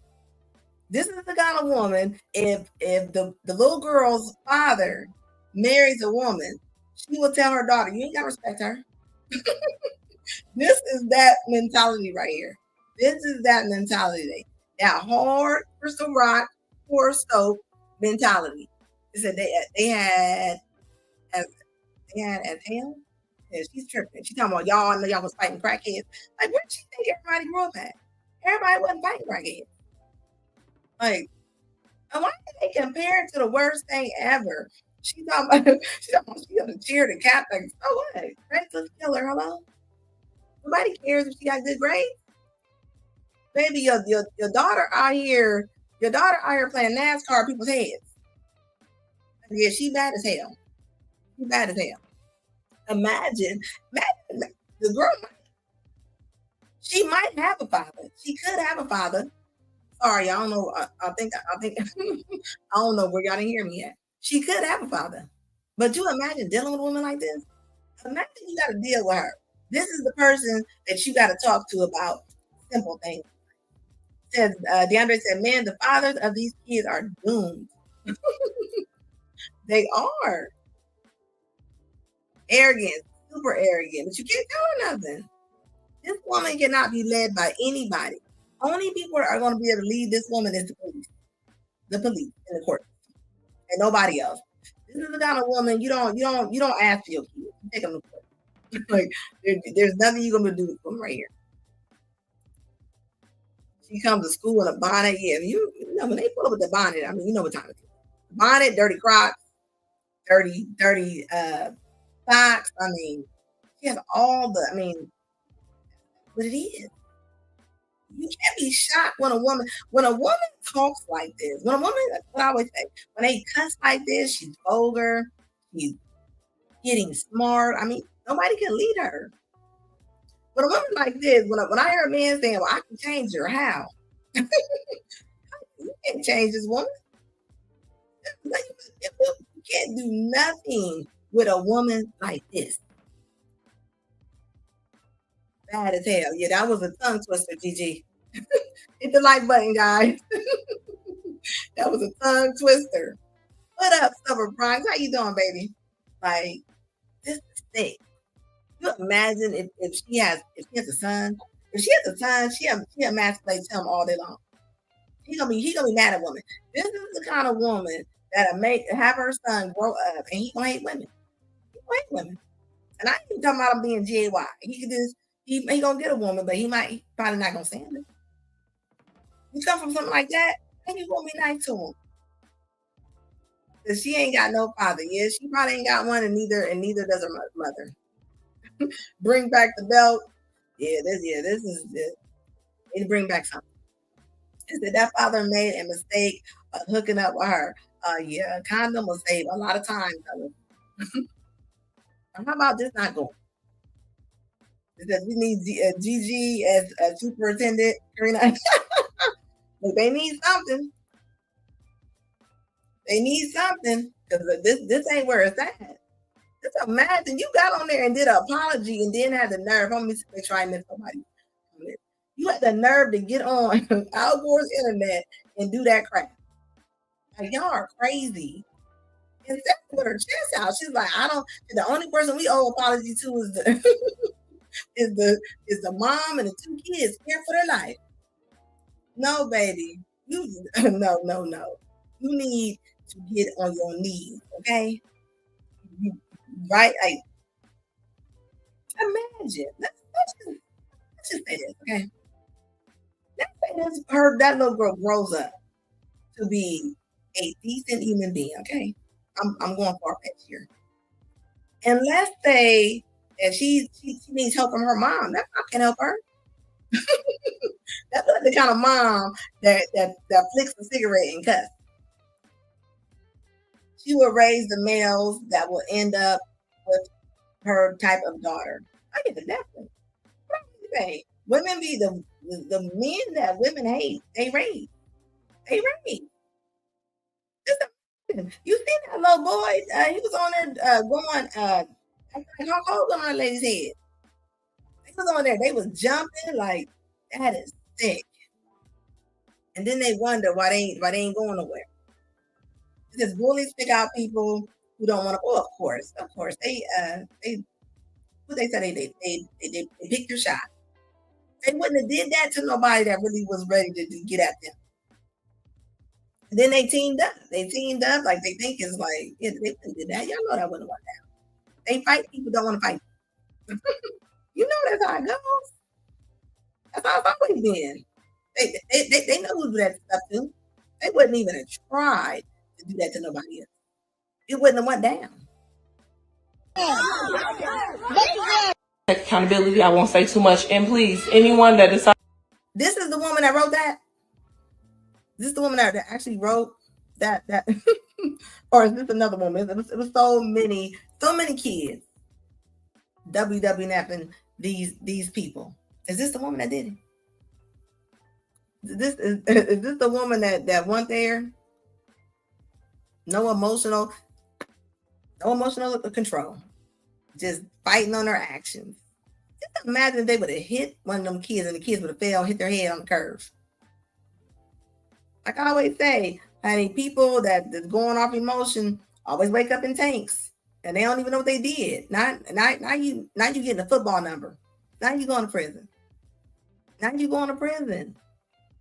This is the kind of woman. If the little girl's father marries a woman, she will tell her daughter, "You ain't gotta respect her." This is that mentality right here. This is that mentality. That hard crystal rock, pour soap mentality. They said they had as hell. Yeah, she's tripping. She's talking about y'all. I know y'all was fighting crackheads. Like, where did she think everybody grew up at? Everybody wasn't fighting crackheads. Like, why did they compare it to the worst thing ever? She talking about she gonna cheer the cat like, oh what? Craigslist killer, hello? Nobody cares if she got good grades. Baby, your daughter out here, playing NASCAR people's heads. Yeah, she bad as hell. She bad as hell. Imagine the girl. She might have a father. She could have a father. Sorry, I don't know. I think I don't know where y'all didn't hear me at. She could have a father, but you imagine dealing with a woman like this. Imagine you got to deal with her. This is the person that you got to talk to about simple things. Says DeAndre said, "Man, the fathers of these kids are doomed. They are arrogant, super arrogant, but you can't tell her nothing. This woman cannot be led by anybody. Only people that are going to be able to lead this woman is the police, and the court, and nobody else. This is the kind of woman you don't ask for your kids. You take them to court. Like there's nothing you're gonna do with them right here. She comes to school in a bonnet. Yeah, you know when they pull up with the bonnet. I mean, you know what time it is. Bonnet, dirty Crocs, dirty socks. I mean, she has all the. I mean, what it is. You can't be shocked when a woman talks like this. When a woman, what I always say, when they cuss like this, she's vulgar. She's getting smart. I mean, nobody can lead her. But a woman like this, when I hear a man saying, "Well, I can change her," how? You can't change this woman. You can't do nothing with a woman like this. Bad as hell. Yeah, that was a tongue twister, Gigi. Hit the like button, guys. That was a tongue twister. What up, Stubborn Primes? How you doing, baby? Like, this is sick. You imagine if she has a son. If she has a son, she emasculates him all day long. He gonna be mad at women. This is the kind of woman that'll have her son grow up and he gonna hate women. He gonna hate women. And I ain't even talking about him being GAY. He could just he gonna get a woman, but he probably not gonna stand it. You come from something like that, and you gonna be nice to him. Cause she ain't got no father. Yeah, she probably ain't got one, and neither does her mother. Bring back the belt. This is it. Need to bring back something. Is that father made a mistake of hooking up with her? Yeah, a condom will save a lot of time. How about this not going? Because we need Gigi as a superintendent. Karina, look, they need something. They need something because this ain't where it's at. Just imagine you got on there and did an apology and then had the nerve. I'm gonna make sure I miss somebody. You had the nerve to get on Al Gore's internet and do that crap. Like y'all are crazy. And Steph put her chest out. She's like, the only person we owe apology to is the is the mom and the two kids scared for their life. No, baby. No. You need to get on your knees, okay? Right? Like, imagine. Let's just say this, okay? Let's say that little girl grows up to be a decent human being, okay? I'm going far-fetched here. And let's say that she needs help from her mom. That mom can help her. That's like the kind of mom that flicks a cigarette and cuss. She will raise the males that will end up with her type of daughter. I get the definitely. Women be the men that women hate. They raise. You seen that little boy? He was on there going. How cold on that lady's head? He was on there. They was jumping like that is sick. And then they wonder why they ain't going nowhere. Because bullies pick out people who don't want to. Oh, of course, they what they said they picked their shot. They wouldn't have did that to nobody that really was ready to get at them. And then they teamed up. Like they think it's like they wouldn't did that. Y'all know that wouldn't work out. They fight people don't want to fight. You know that's how it goes. That's how it's always been. They know who do that stuff to. They wouldn't even have tried to do that to nobody else. it wouldn't have went down. Accountability, I won't say too much. And please, anyone that decides. This is the woman that wrote that? This is the woman that actually wrote that or is this another woman? It was so many kids WWNFing these people. Is this the woman that did it? Is this the woman that went there? No emotional control. Just fighting on her actions. Just imagine if they would have hit one of them kids and the kids would have fell, hit their head on the curve. Like I always say, honey, people that's going off emotion always wake up in tanks, and they don't even know what they did. Now you getting a football number. Now you going to prison.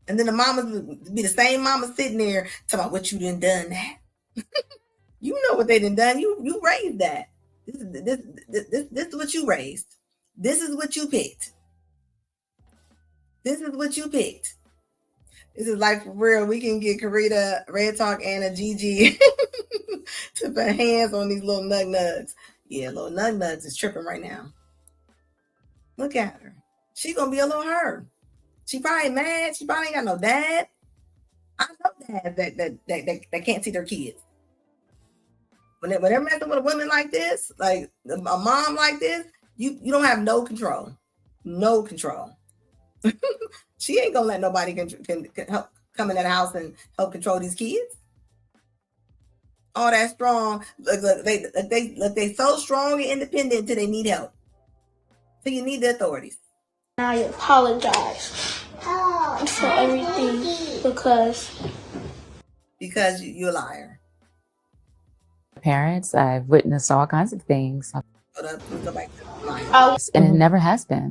And then the mamas be the same mama sitting there talking about what you done that. You know what they done. You raised that. This is what you raised. This is what you picked. This is like for real. We can get Karita, Red Talk, and a Gigi to put hands on these little nugs. Yeah, little nugs is tripping right now. Look at her. She gonna be a little hurt. She probably mad. She probably ain't got no dad. I know dads that can't see their kids. When they're messing with a woman like this, like a mom like this, you don't have no control. No control. She ain't gonna let nobody can help come in that house and help control these kids. All that strong, they so strong and independent until they need help. So you need the authorities. I apologize for everything because you're a liar. Parents, I've witnessed all kinds of things. Go back to And it never has been.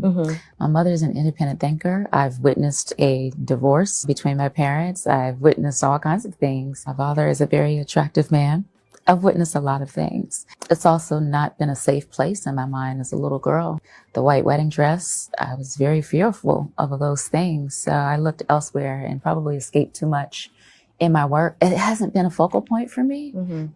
My mother's an independent thinker. I've witnessed a divorce between my parents. I've witnessed all kinds of things. My father is a very attractive man. I've witnessed a lot of things. It's also not been a safe place in my mind as a little girl. The white wedding dress, I was very fearful of those things. So I looked elsewhere and probably escaped too much in my work. It hasn't been a focal point for me.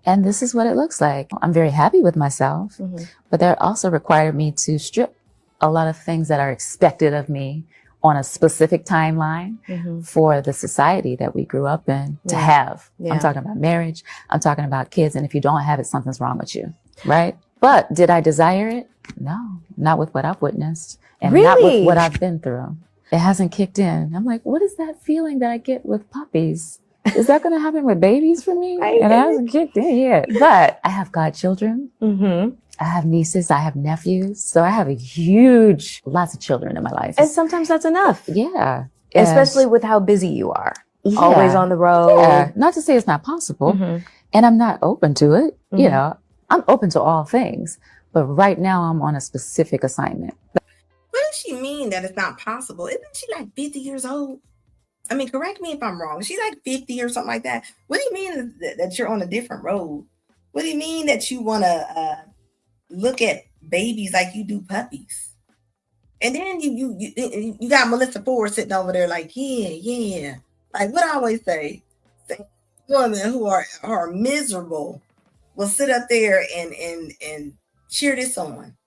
And this is what it looks like. I'm very happy with myself, but that also required me to strip a lot of things that are expected of me on a specific timeline for the society that we grew up in to have. I'm talking about marriage. I'm talking about kids. And if you don't have it, something's wrong with you, right? But did I desire it? No, not with what I've witnessed and not with what I've been through. It hasn't kicked in. I'm like, what is that feeling that I get with puppies? Is that going to happen with babies for me? And it hasn't kicked in yet. But I have godchildren. I have nieces. I have nephews. So I have lots of children in my life. And sometimes that's enough. Yeah. Especially with how busy you are. Always on the road. Yeah. Not to say it's not possible. And I'm not open to it. You know, I'm open to all things. But right now I'm on a specific assignment. What does she mean that it's not possible? Isn't she like 50 years old? I mean, correct me if I'm wrong. She's like 50 or something like that. What do you mean that you're on a different road? What do you mean that you want to look at babies like you do puppies? And then you got Melissa Ford sitting over there like, yeah. Like what I always say, women who are miserable will sit up there and cheer this on.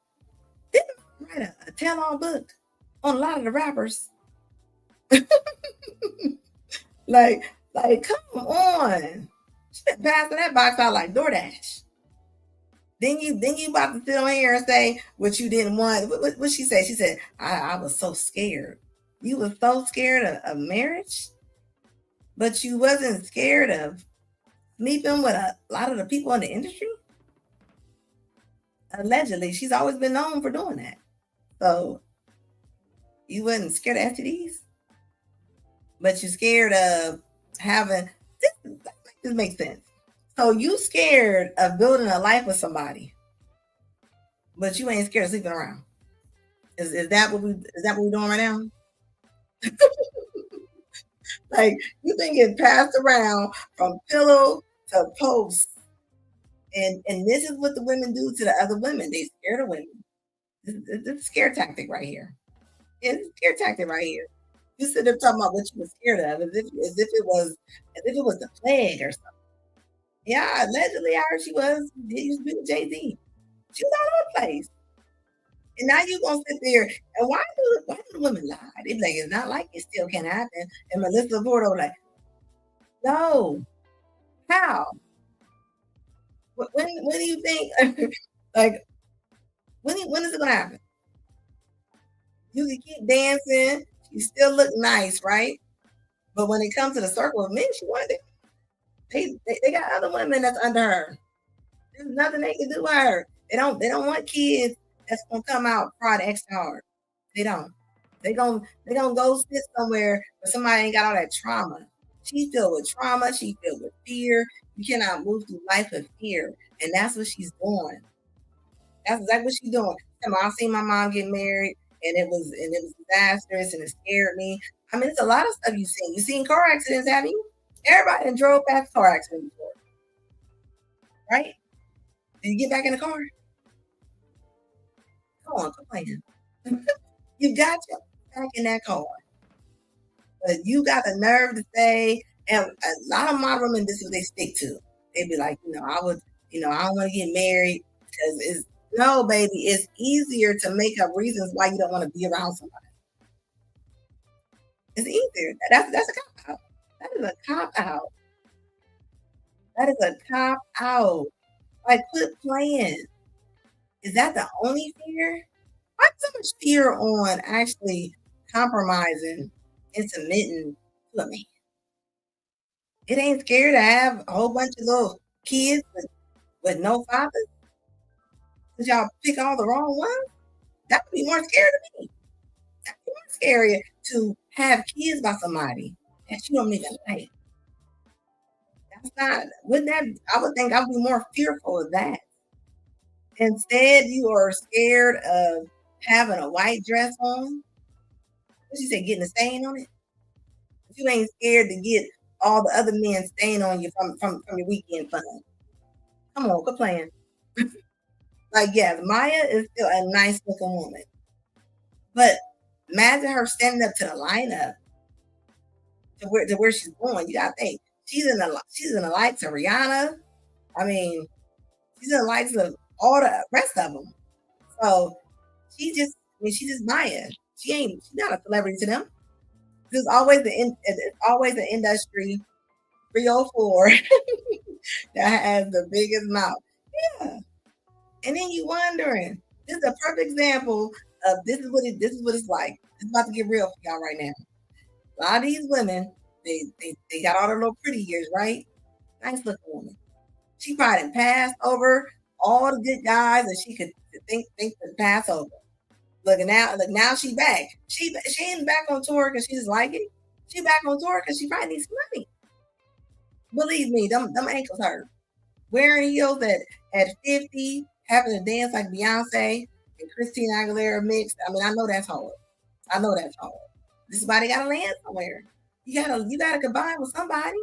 Didn't write a tell-all book on a lot of the rappers. like come on. She been passing that box out like DoorDash. Then you about to sit on here and say what you didn't want. What she said? She said, I was so scared. You were so scared of marriage, but you wasn't scared of sleeping with a lot of the people in the industry? Allegedly, she's always been known for doing that. So you wasn't scared of STDs? But you're scared of having this makes sense. So you scared of building a life with somebody, but you ain't scared of sleeping around. Is that what we're doing right now? Like you've been getting passed around from pillow to post, and this is what the women do to the other women. They scared of women. This is a scare tactic right here. It's a scare tactic right here. You sit there talking about what you were scared of, as if it was the plague or something. Yeah, allegedly, I heard she used to be with Jay-Z. She was all over the place. And now you gonna sit there and why do the women lie? They be like, it's not like it still can happen. And Melissa Porto like, no, how? When do you think like when is it gonna happen? You can keep dancing, you still look nice, right? But when it comes to the circle of men, she wanted it. They got other women that's under her. There's nothing they can do with her. They don't want kids that's gonna come out pride extra hard. They don't. They gonna go sit somewhere where somebody ain't got all that trauma. She's filled with trauma. She's filled with fear. You cannot move through life with fear, and that's what she's doing. That's exactly what she's doing. I seen my mom get married, and it was disastrous, and it scared me. I mean, it's a lot of stuff you've seen. You've seen car accidents, have you? Everybody done drove past car accident before, right? Did you get back in the car? Come on, quit playing. You got your back in that car. But you got the nerve to say, and a lot of my women, this is what they stick to. They be like, I don't want to get married because it's no, baby. It's easier to make up reasons why you don't want to be around somebody. It's easier. That's a cop out. That is a cop out. That is a cop out. Like, quit playing. Is that the only fear? Why so much fear on actually compromising and submitting to a man? It ain't scared to have a whole bunch of little kids with no fathers. Did y'all pick all the wrong ones? That would be more scary to me. That would be more scary to have kids by somebody that you don't even like. That's not, wouldn't that, I would think I would be more fearful of that. Instead, you are scared of having a white dress on. What you say, getting a stain on it? You ain't scared to get all the other men stain on you from your weekend fun. Come on, quit playing. Like, yes, Maya is still a nice looking woman. But imagine her standing up to the lineup to where she's going. You gotta think. She's in the likes of Rihanna. I mean, she's in the likes of all the rest of them. So she's just Maya. She's not a celebrity to them. There's always always the industry 304 that has the biggest mouth. Yeah. And then you wondering, this is a perfect example of this is what it's like. It's about to get real for y'all right now. A lot of these women, they got all their little pretty years, right? Nice looking woman. She probably passed over all the good guys that she could think to pass over. Look now she back. She ain't back on tour because she just like it. She back on tour because she probably needs some money. Believe me, them ankles hurt. Wearing heels at 50, having to dance like Beyonce and Christina Aguilera mixed. I mean, I know that's hard. This body gotta land somewhere. You gotta combine with somebody,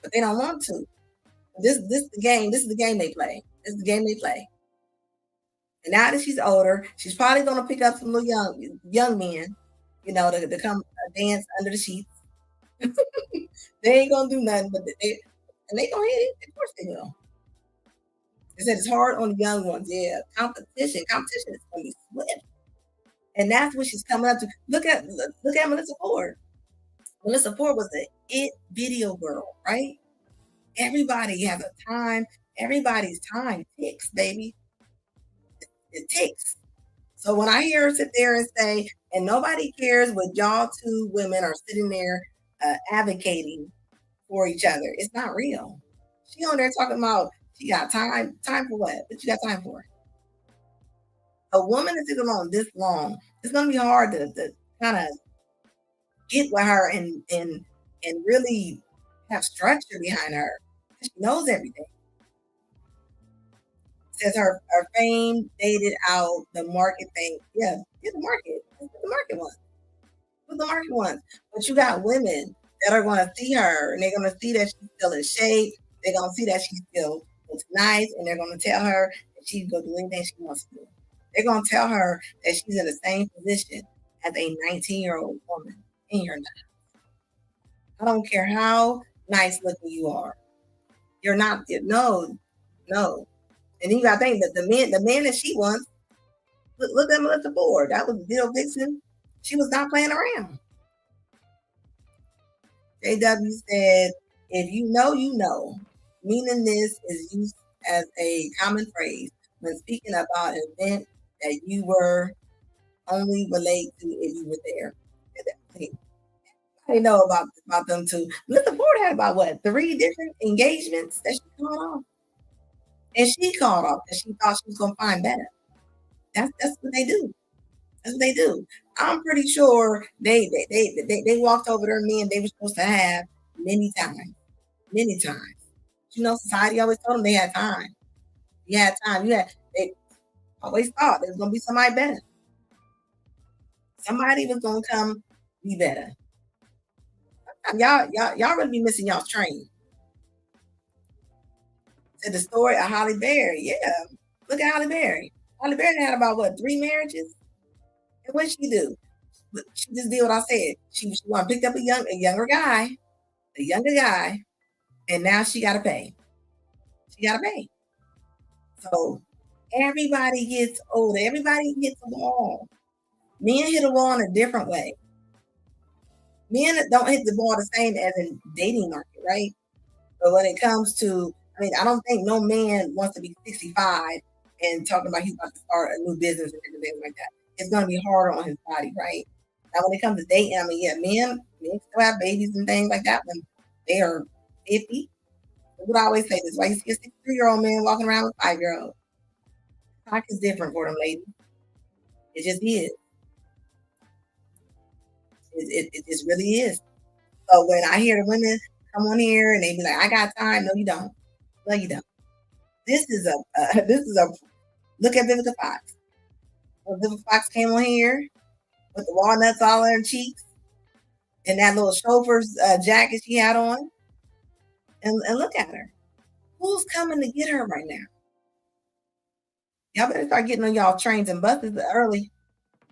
but they don't want to. This is the game. This is the game they play. And now that she's older, she's probably gonna pick up some little young men, to come dance under the sheets. They ain't gonna do nothing, but they gonna hit it. Of course they will. They said it's hard on the young ones. Yeah, competition is gonna be swift, and that's what she's coming up to. Look at Melissa Ford. Melissa Ford was the it video girl, right? Everybody has a time. Everybody's time ticks, baby. It ticks. So when I hear her sit there and say, and nobody cares what y'all two women are sitting there advocating for each other, it's not real. She on there talking about she got time for what? What you got time for? A woman that's sitting alone this long, it's gonna be hard to kind of get with her and really have structure behind her. She knows everything. Says her fame dated out the market thing. Yeah, the market. That's what the market wants. What the market wants. But you got women that are going to see her and they're going to see that she's still in shape. They're going to see that she still looks nice, and they're going to tell her that she can go do anything she wants to do. They're going to tell her that she's in the same position as a 19-year-old woman, and you're not. I don't care how nice looking you are. You're not. No, no. And you got to think that the man that she wants. Look at Melissa Ford. That was Bill Vixen. She was not playing around. JW said, "If you know, you know." Meaning this is used as a common phrase when speaking about an event that you were only relate to if you were there. I know about them too. Melissa Ford had about what 3 different engagements that she called off, and she called off because she thought she was gonna find better. That's what they do. That's what they do. I'm pretty sure they walked over their men they were supposed to have many times, many times. You know, society always told them they had time. You had time. They always thought there was gonna be somebody better. Somebody was gonna come be better. Y'all really be missing y'all's train. To the story of Holly Berry. Yeah. Look at Holly Berry. Holly Berry had about what 3 marriages? And what she do? She just did what I said. She picked up a younger guy, and now she gotta pay. She gotta pay. So everybody gets older. Everybody hits a wall. Men hit a wall in a different way. Men don't hit the ball the same as in dating market, right? But when it comes to, I mean, I don't think no man wants to be 65 and talking about he's about to start a new business and everything like that. It's going to be harder on his body, right? Now, when it comes to dating, I mean, yeah, men still have babies and things like that when they are 50. What I always say this, why you see a 63-year-old man walking around with a 5-year-old. Talk is different for them ladies. It just is. It just really is. So when I hear the women come on here and they be like, "I got time," no, you don't. No, you don't. This is a look at Vivica Fox. When Vivica Fox came on here with the walnuts all in her cheeks and that little chauffeur's jacket she had on, and look at her. Who's coming to get her right now? Y'all better start getting on y'all trains and buses early.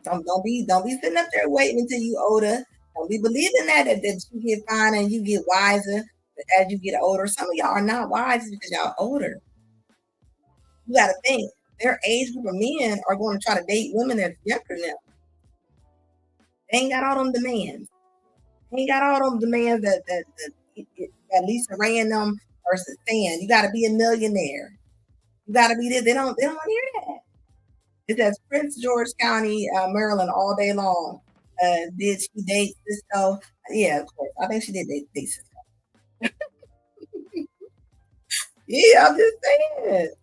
Don't be sitting up there waiting until you older. Don't be believing that you get finer and you get wiser as you get older. Some of y'all are not wise because y'all older. You got to think their age group of men are going to try to date women that's younger than them. They ain't got all them demands. They ain't got all them demands that Lisa Ray and them are saying. You got to be a millionaire. You got to be this. They don't want to hear that. It says Prince George County, Maryland, all day long. Did she date Cisco? Yeah, of course. I think she did date Cisco. Yeah, I'm just saying.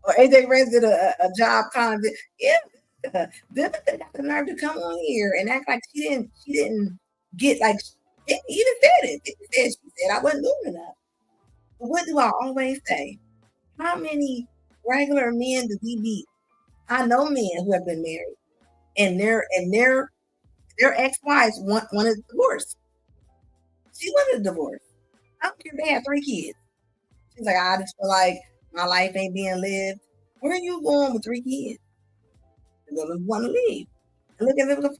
Or AJ Reyes did a job kind of. Yeah, Vivica got the nerve to come on here and act like she didn't get like. He even said it. She said I wasn't doing enough. But what do I always say? How many regular men does he beat? I know men who have been married, and their ex-wives wanted a divorce. She wanted a divorce. I don't care if they had 3 kids. She's like, I just feel like my life ain't being lived. Where are you going with 3 kids? The women want to leave. And look at Vivica Fox.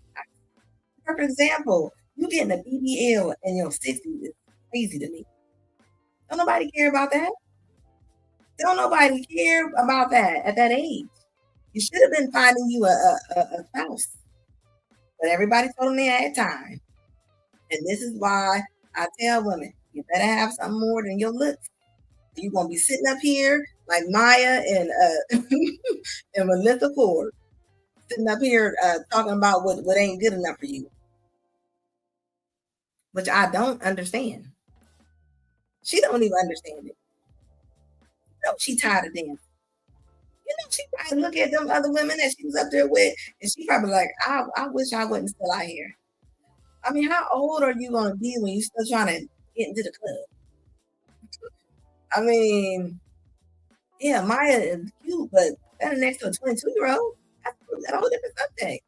Perfect example. You getting a BBL in your 60s is crazy to me. Don't nobody care about that. Don't nobody care about that at that age. You should have been finding you a spouse. But everybody told them they had time. And this is why I tell women, you better have something more than your looks. You're going to be sitting up here like Maya and and Melissa Ford. Sitting up here talking about what ain't good enough for you. Which I don't understand. She don't even understand it. You know she tired of dancing. You know, she probably look at them other women that she was up there with, and she probably like, I wish I wasn't still out here. I mean, how old are you going to be when you're still trying to get into the club? I mean, yeah, Maya is cute, but standing next to a 22-year-old, that's a whole different subject.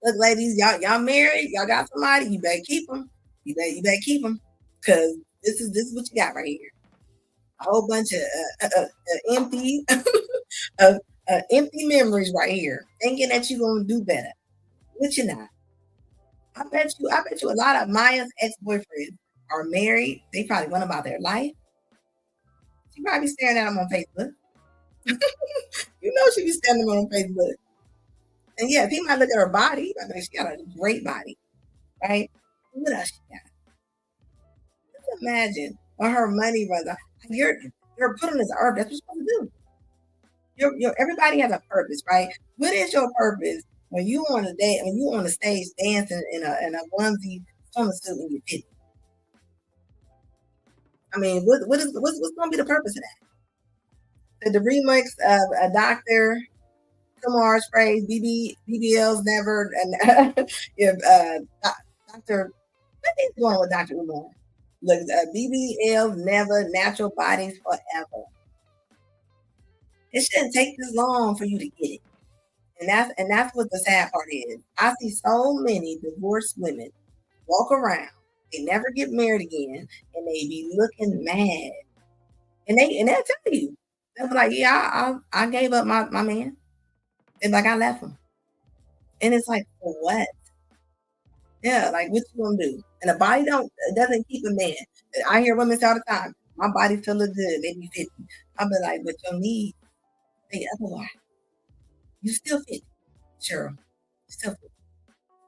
Look, ladies, y'all married, y'all got somebody, you better keep them. You better keep them, because this is what you got right here. A whole bunch of empty empty memories right here, thinking that you're gonna do better, but you're not. I bet you a lot of Maya's ex-boyfriends are married. They probably went about their life. She probably staring at him on Facebook. You know she be staring at him on Facebook. And yeah, he might look at her body. I mean, she got a great body, right? What else she got? Just imagine when her money runs out. You're put on this earth. That's what you're supposed to do. Everybody has a purpose, right? What is your purpose when you on a day when you on the stage dancing in a onesie swimsuit and you're 50? I mean, what's going to be the purpose of that? The remix of a Dr. Kumar's phrase, BBL's never, and Dr. What is going on with Dr. Umar? Look, BBL's never, natural bodies forever. It shouldn't take this long for you to get it. And that's what the sad part is. I see so many divorced women walk around, they never get married again, and they be looking mad. And they'll tell you. They'll be like, yeah, I gave up my man. It's like I left him. And it's like, for what? Yeah, like what you gonna do? And the body doesn't keep a man. I hear women say all the time, my body still look good, they be 50. I'll be like, but your needs say otherwise. You still 50. Sure. Still 50.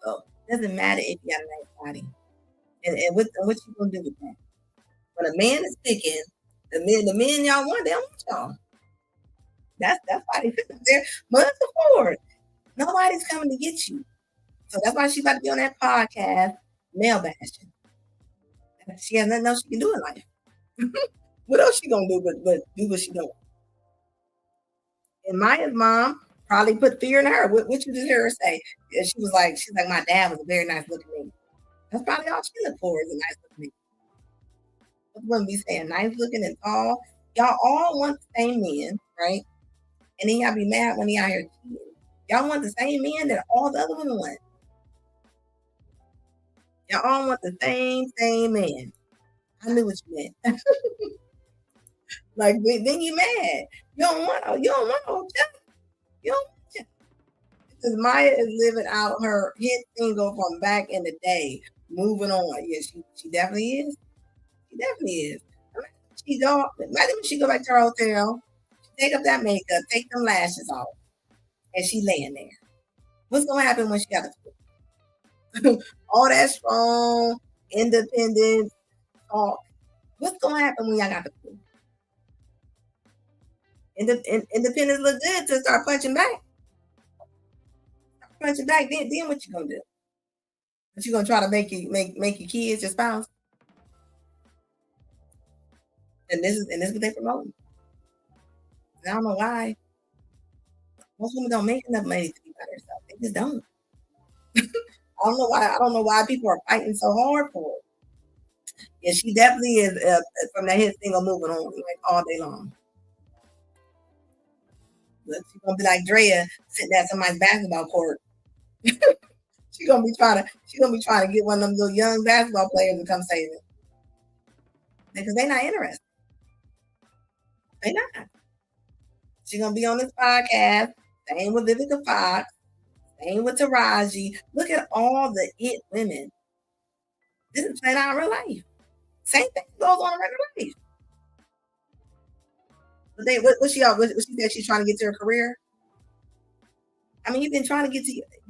So it doesn't matter if you got a nice body. And what you gonna do with that? When a man is picking, the men y'all want, they don't want y'all. That's why they sit there months forward. Nobody's coming to get you. So that's why she's about to be on that podcast, male bashing. She has nothing else she can do in life. What else she gonna do but do what she doing? And Maya's mom probably put fear in her. What you just hear her say? She's like, my dad was a very nice looking man. That's probably all she looked for is a nice looking man. But wouldn't be saying nice looking and tall. Y'all all want the same men, right? And then y'all be mad when he out here cheating. Y'all want the same man that all the other women want. Y'all all want the same man. I knew what you meant. Like then you mad. You don't want no check. You don't want check. Because Maya is living out her hit single from back in the day. Moving on. Yeah, she definitely is. She definitely is. Imagine when she go back to her hotel, take up that makeup, take them lashes off, and she laying there. What's gonna happen when she got to all that strong, independent talk? What's gonna happen when y'all got the food? Independence look good to start punching back. Then what you gonna do? But you gonna try to make your kids your spouse? And this is what they promote. I don't know why. Most women don't make enough money to be by themselves. They just don't. I don't know why people are fighting so hard for it. Yeah, she definitely is from that hit single moving on like all day long. But she's gonna be like Drea sitting at somebody's basketball court. She's gonna be trying to get one of them little young basketball players to come save it. Because they're not interested. They're not. She's gonna be on this podcast. Same with Vivica Fox. Same with Taraji. Look at all the it women. This is playing out in real life. Same thing goes on in regular life. But what she said she's trying to get to her career. I mean, you've been trying to get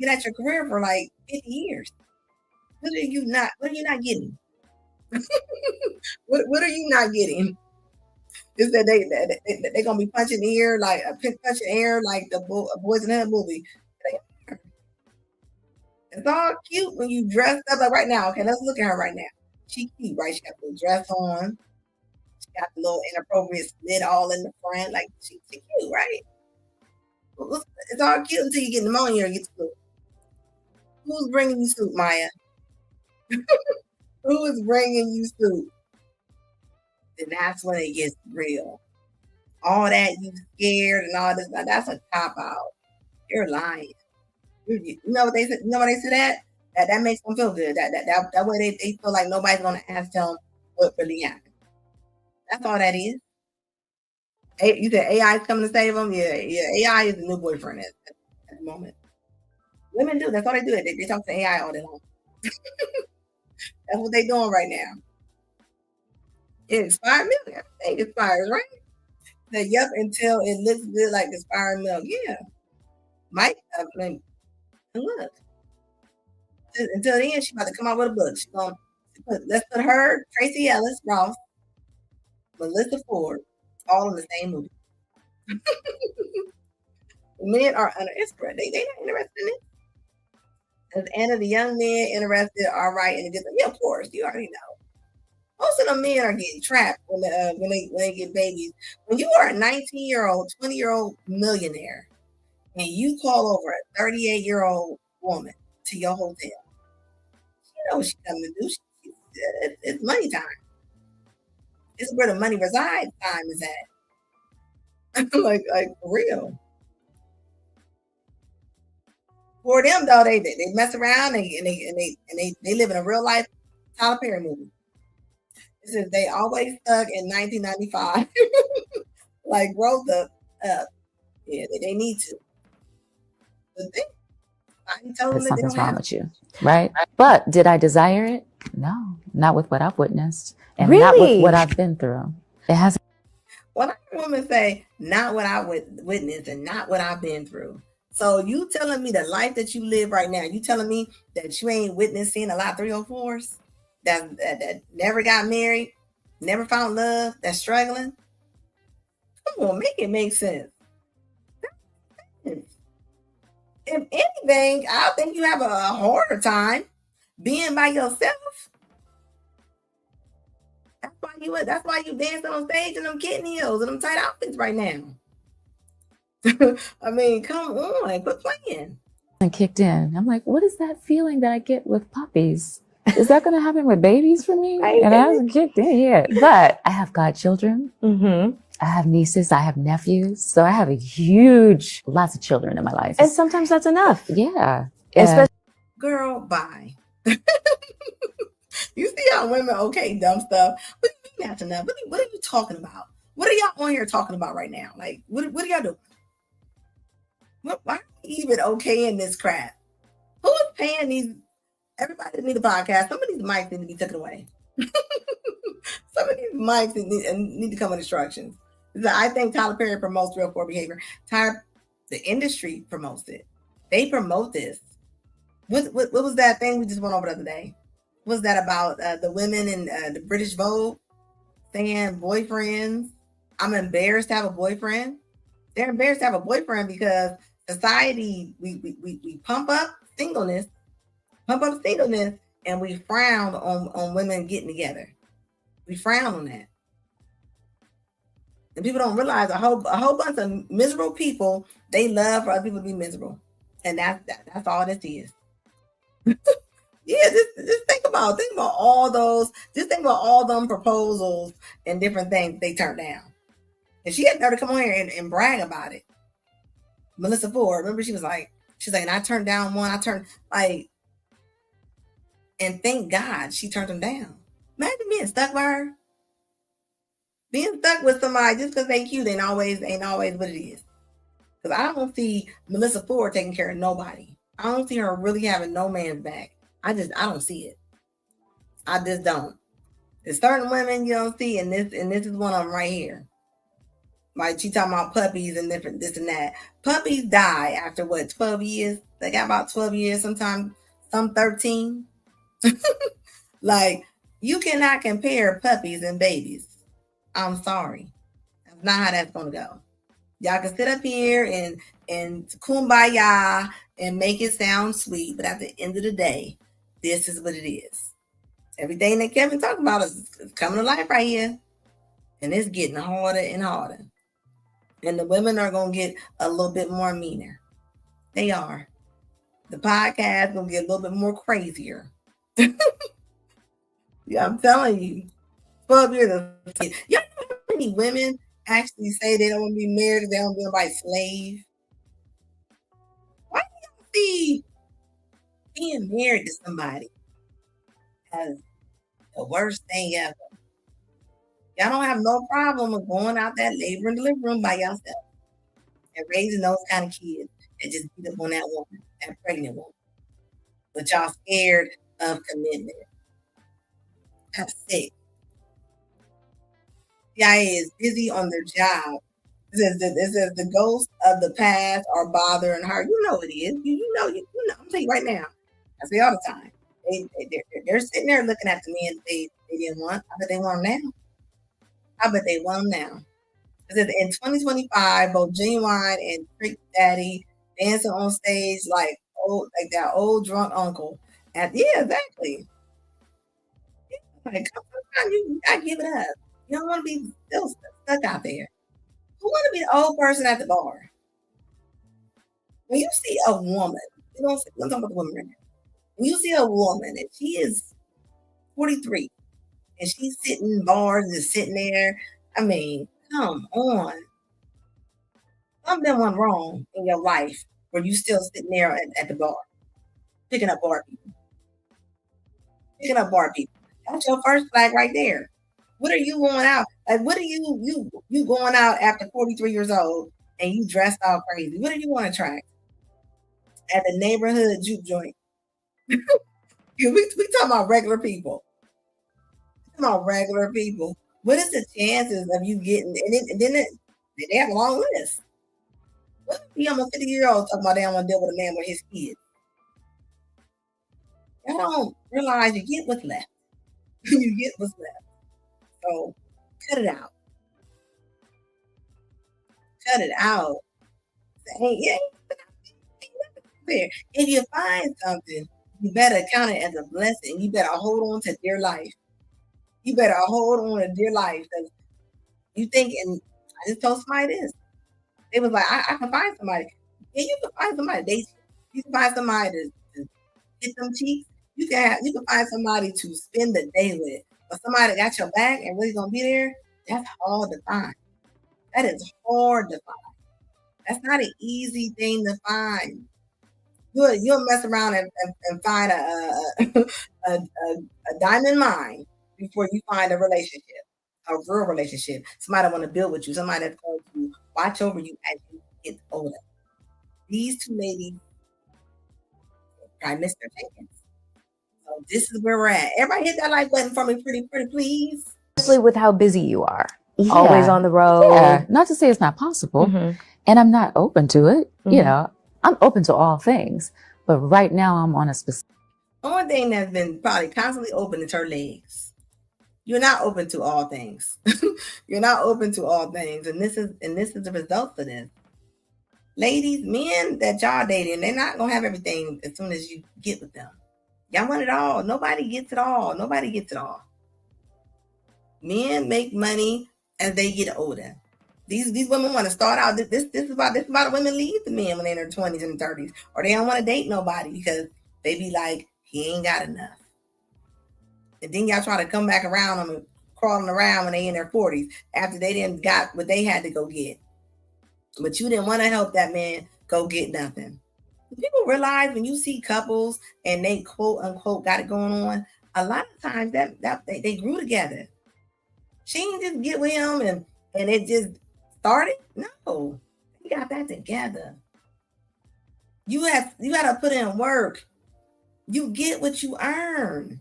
at your career for like 50 years. What are you not getting? What are you not getting? Is that they're gonna be punching air like the Boys in the Hood movie. It's all cute when you dress up like right now. Okay, let's look at her right now. She cute, right? She got the dress on. She got the little inappropriate slit all in the front. Like she cute, right? It's all cute until you get pneumonia or get soup. Who's bringing you soup, Maya? Who is bringing you soup? And that's when it gets real. All that you scared and all this, that's a cop out. You're lying. You know what they said? You know what they said that makes them feel good. That way they feel like nobody's gonna ask them what really happened. That's all that is. You said AI is coming to save them. Yeah. AI is the new boyfriend at the moment. Women do. That's all they do. They talk to AI all day long. That's what they're doing right now. It expired milk. Everything expires, right? Said, yep, until it looks good like expired milk. Yeah. Mike, and look, until then, she about to come out with a book. She's going to let's put her, Tracy Ellis Ross, Melissa Ford, all in the same movie. Men are uninterested. They not interested in it. As Anna, the young men interested are right in the good. Yeah, of course, you already know. Most of the men are getting trapped when they get babies. When you are a 19-year-old, 20-year-old millionaire, and you call over a 38-year-old woman to your hotel, you know what she's coming to do. It's money time. It's where the money resides. Time is at. like for real. For them though, they mess around and they live in a real life Tyler Perry movie. It says they always stuck in 1995. Like grow up. Yeah, they need to. But I told them that something's wrong with you, right? But did I desire it? No, not with what I've witnessed and not with what I've been through. It hasn't. When I hear women say, not what I witnessed and not what I've been through. So you telling me the life that you live right now, you telling me that you ain't witnessing a lot of 304s that never got married, never found love, that's struggling? Come on, make it make sense. If anything, I think you have a harder time being by yourself. That's why you dance on stage in them kitten heels and them tight outfits right now. I mean, come on, quit playing. And kicked in. I'm like, what is that feeling that I get with puppies? Is that going to happen with babies for me? And it hasn't kicked in yet. But I have godchildren. Mm-hmm. I have nieces. I have nephews. So I have lots of children in my life. And sometimes that's enough. Yeah. Girl, bye. You see how women dumb stuff. What do you mean that's enough? What are you talking about? What are y'all on here talking about right now? Like, what are y'all doing? Why are you even okay in this crap? Who is paying these? Everybody need a podcast. Some of these mics need to be taken away. Some of these mics need to come with instructions. I think Tyler Perry promotes real poor behavior. The industry promotes it. They promote this. What was that thing we just went over the other day? What was that about the women in the British Vogue saying boyfriends? I'm embarrassed to have a boyfriend. They're embarrassed to have a boyfriend because society, we pump up singleness, and we frown on women getting together. We frown on that. And people don't realize a whole bunch of miserable people, they love for other people to be miserable. And that's all this is. Yeah, just think about all those, just think about all them proposals and different things they turned down. And she had to come on here and brag about it. Melissa Ford, remember she's like, and I turned down one, and thank God she turned them down. Imagine being stuck by her. Being stuck with somebody just because they cute ain't always what it is. Because I don't see Melissa Ford taking care of nobody. I don't see her really having no man's back. I don't see it. I just don't. There's certain women you don't see, and this is one of them right here. Like she talking about puppies and different this and that. Puppies die after 12 years? They got about 12 years, sometimes some 13. Like you cannot compare puppies and babies. I'm sorry. That's not how that's gonna go. Y'all can sit up here and kumbaya and make it sound sweet, but at the end of the day, this is what it is. Everything that Kevin talking about is coming to life right here. And it's getting harder and harder. And the women are going to get a little bit more meaner. They are. The podcast going to get a little bit more crazier. Yeah, I'm telling you. 12 years of y'all know how many women actually say they don't want to be married because they don't want to be nobody's slave? Why do y'all see being married to somebody as the worst thing ever? Y'all don't have no problem with going out that labor and delivery room by yourself and raising those kind of kids and just beat up on that woman, that pregnant woman. But y'all scared of commitment. That's sick. CIA is busy on their job It says the ghosts of the past are bothering her. You know it is. You know. I'm telling you right now. I say all the time. They're sitting there looking at the men they didn't want. I bet they want them now. I bet they want them now. It says in 2025, both Genuine and Trick Daddy dancing on stage like that old drunk uncle. Yeah, exactly. Like, come on, you gotta give it up. You don't want to be still stuck out there. Who want to be the old person at the bar? When you see a woman, you don't. I'm talking about the woman right now. When you see a woman and she is 43 and she's sitting in bars and sitting there, I mean, come on. Something went wrong in your life where you still sitting there at the bar, picking up bar people. Picking up bar people. That's your first flag right there. What are you going out? Like, what are you going out after 43 years old and you dressed all crazy? What are you going to try? At the neighborhood juke joint. we talking about regular people. We talking about regular people. What is the chances of you getting, and then they have a long list. What if you, I'm a 50-year-old talking about they don't want to deal with a man with his kids? Y'all don't realize you get what's left. You get what's left. So cut it out. Cut it out. Ain't fair. If you find something, you better count it as a blessing. You better hold on to dear life. You better hold on to dear life. Because you think, and I just told somebody this. It was like, I can find somebody. Yeah, you can find somebody to date you. You can find somebody to get them cheeks. You can find somebody to spend the day with. But somebody that got your back and really gonna be there, that's hard to find. That is hard to find. That's not an easy thing to find. You'll mess around and find a diamond mine before you find a relationship, a real relationship. Somebody want to build with you, somebody that's going to watch over you as you get older. These two ladies probably missed their chance. So this is where we're at. Everybody hit that like button for me, pretty please. Especially with how busy you are. Always on the road. Yeah. Not to say it's not possible. And I'm not open to it. You know, I'm open to all things. But right now I'm on a specific. The only thing that's been probably constantly open is her legs. You're not open to all things. You're not open to all things. And this is the result of this. Ladies, men that y'all dating, they're not gonna have everything as soon as you get with them. Y'all want it all. Nobody gets it all. Nobody gets it all. Men make money as they get older. These women want to start out. This is about women leave the men when they're in their 20s and 30s, or they don't want to date nobody because they be like, he ain't got enough. And then y'all try to come back around them, crawling around when they in their 40s after they didn't got what they had to go get. But you didn't want to help that man go get nothing. People realize when you see couples and they quote unquote got it going on, a lot of times that they grew together. She didn't just get with him and it just started. No, they got that together. You got to put in work. You get what you earn.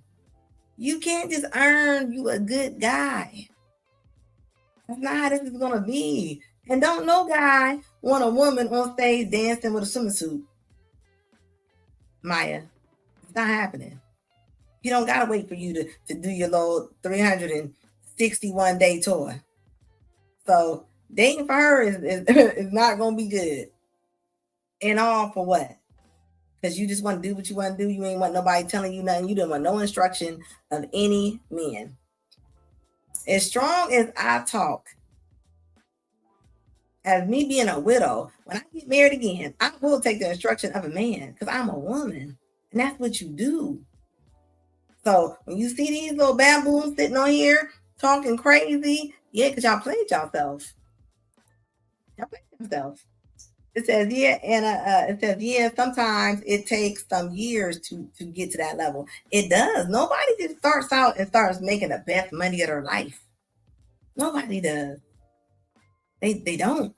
You can't just earn you a good guy. That's not how this is gonna be. And don't no guy want a woman on stage dancing with a swimming suit. Maya, it's not happening. You don't gotta wait for you to do your little 361 day tour. So dating for her is not gonna be good. And all for what? Because you just want to do what you want to do. You ain't want nobody telling you nothing. You don't want no instruction of any men. As strong as I talk, as me being a widow, when I get married again, I will take the instruction of a man because I'm a woman. And that's what you do. So when you see these little baboons sitting on here talking crazy, yeah, because y'all played yourself. Y'all played yourself. It says, yeah, and it says, yeah, sometimes it takes some years to get to that level. It does. Nobody just starts out and starts making the best money of their life. Nobody does. They don't.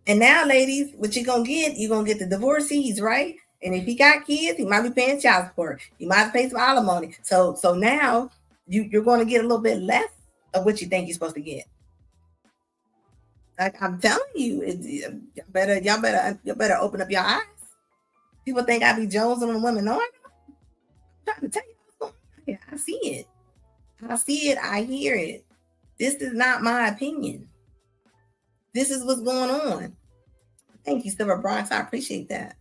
And now, ladies, what you're going to get, you're going to get the divorcees, right? And if he got kids, he might be paying child support. He might pay some alimony. So now you're going to get a little bit less of what you think you're supposed to get. Like I'm telling you, y'all better open up your eyes. People think I be jonesing on women. No, I'm trying to tell you what's going on here. I see it. I see it. I hear it. This is not my opinion. This is what's going on. Thank you, Silver Bronx. I appreciate that.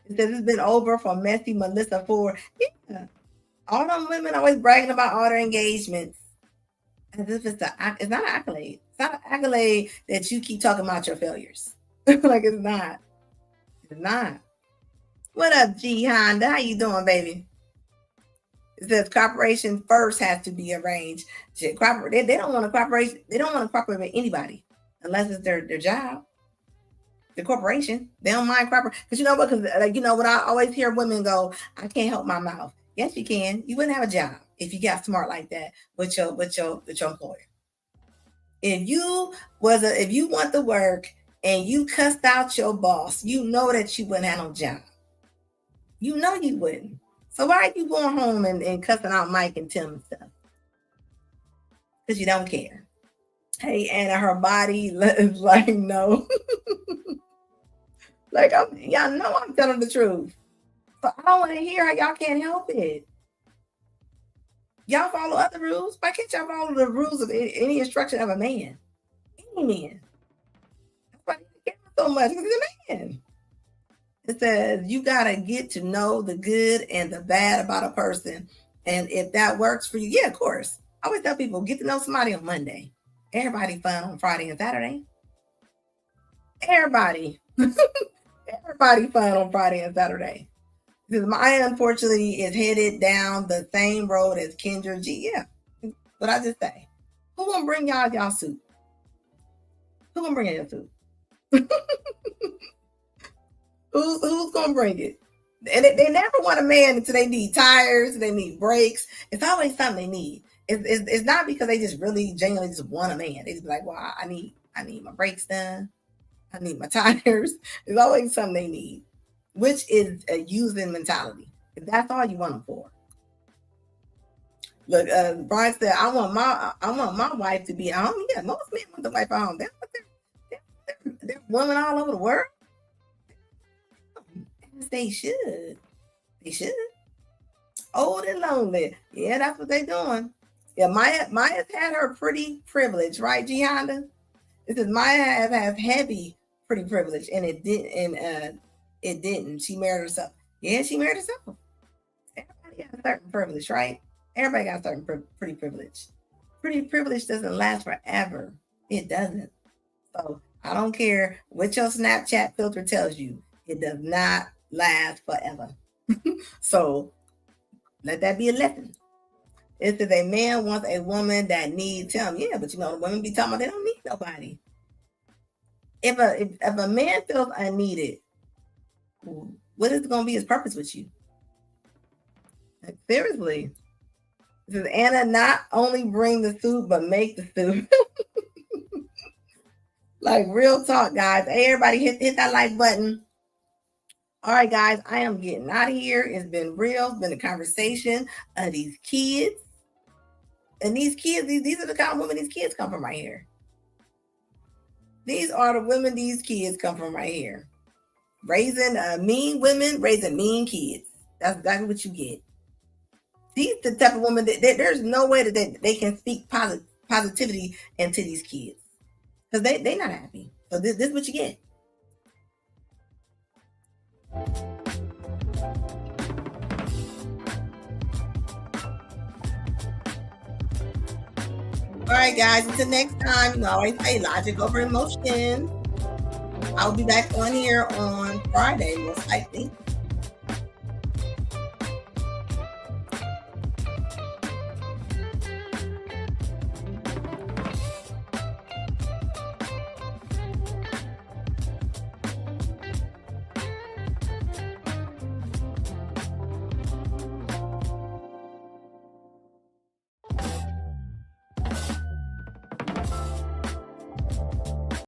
It says it's been over for Messy Melissa Ford. Yeah. All them women always bragging about all their engagements. As if it's not an accolade. It's not an accolade that you keep talking about your failures. Like it's not. It's not. What up, G Honda? How you doing, baby? It says cooperation first has to be arranged. They don't want to cooperate. They don't want to cooperate with anybody unless it's their job. The corporation, they don't mind cooperating. Because you know what? Because what I always hear women go, I can't help my mouth. Yes, you can. You wouldn't have a job if you got smart like that with your employer. If you want to work and you cussed out your boss, you know that you wouldn't have no job. You know you wouldn't. So why are you going home and cussing out Mike and Tim and stuff? Because you don't care. Hey, Anna, her body is like, no. Like, y'all know I'm telling the truth. But I don't want to hear how y'all can't help it. Y'all follow other rules. Why can't y'all follow the rules of any instruction of a man? Any man. That's why you care so much, because he's a man. It says you got to get to know the good and the bad about a person. And if that works for you, yeah, of course. I always tell people, get to know somebody on Monday. Everybody fun on Friday and Saturday. Everybody. Everybody fun on Friday and Saturday. Because Maya, unfortunately, is headed down the same road as Kendra G. Yeah. What I just say. Who gonna bring y'all soup? Who gonna bring your soup? Who's gonna bring it? And they never want a man until they need tires, they need brakes. It's always something they need. It's not because they just really genuinely just want a man. They just be like, well, I need my brakes done. I need my tires. There's always something they need, which is a using mentality. If that's all you want them for. Look, Brian said, I want my wife to be at home. Yeah, most men want the wife at home. They're women all over the world. They should. They should. Old and lonely. Yeah, that's what they're doing. Yeah, Maya's had her pretty privilege, right, G Honda? It says Maya has heavy pretty privilege, and it didn't. She married herself. Yeah, she married herself. Everybody got a certain privilege, right? Everybody got a certain pretty privilege. Pretty privilege doesn't last forever. It doesn't. So I don't care what your Snapchat filter tells you. It does not last forever. So let that be a lesson. It says a man wants a woman that needs him. Yeah, but women be talking about they don't need nobody. If a man feels unneeded, what is going to be his purpose with you? Like, seriously. It says Anna, not only bring the soup, but make the soup. Like real talk, guys. Hey, everybody, hit that like button. All right, guys, I am getting out of here. It's been real. It's been a conversation of these kids. And these kids, these are the kind of women these kids come from right here. These are the women these kids come from right here. Raising mean women, raising mean kids. That's exactly what you get. These the type of women that there's no way that they can speak positivity into these kids. Because they're not happy. So this is what you get. All right, guys, until next time, always say logic over emotion. I'll be back on here on Friday, most likely.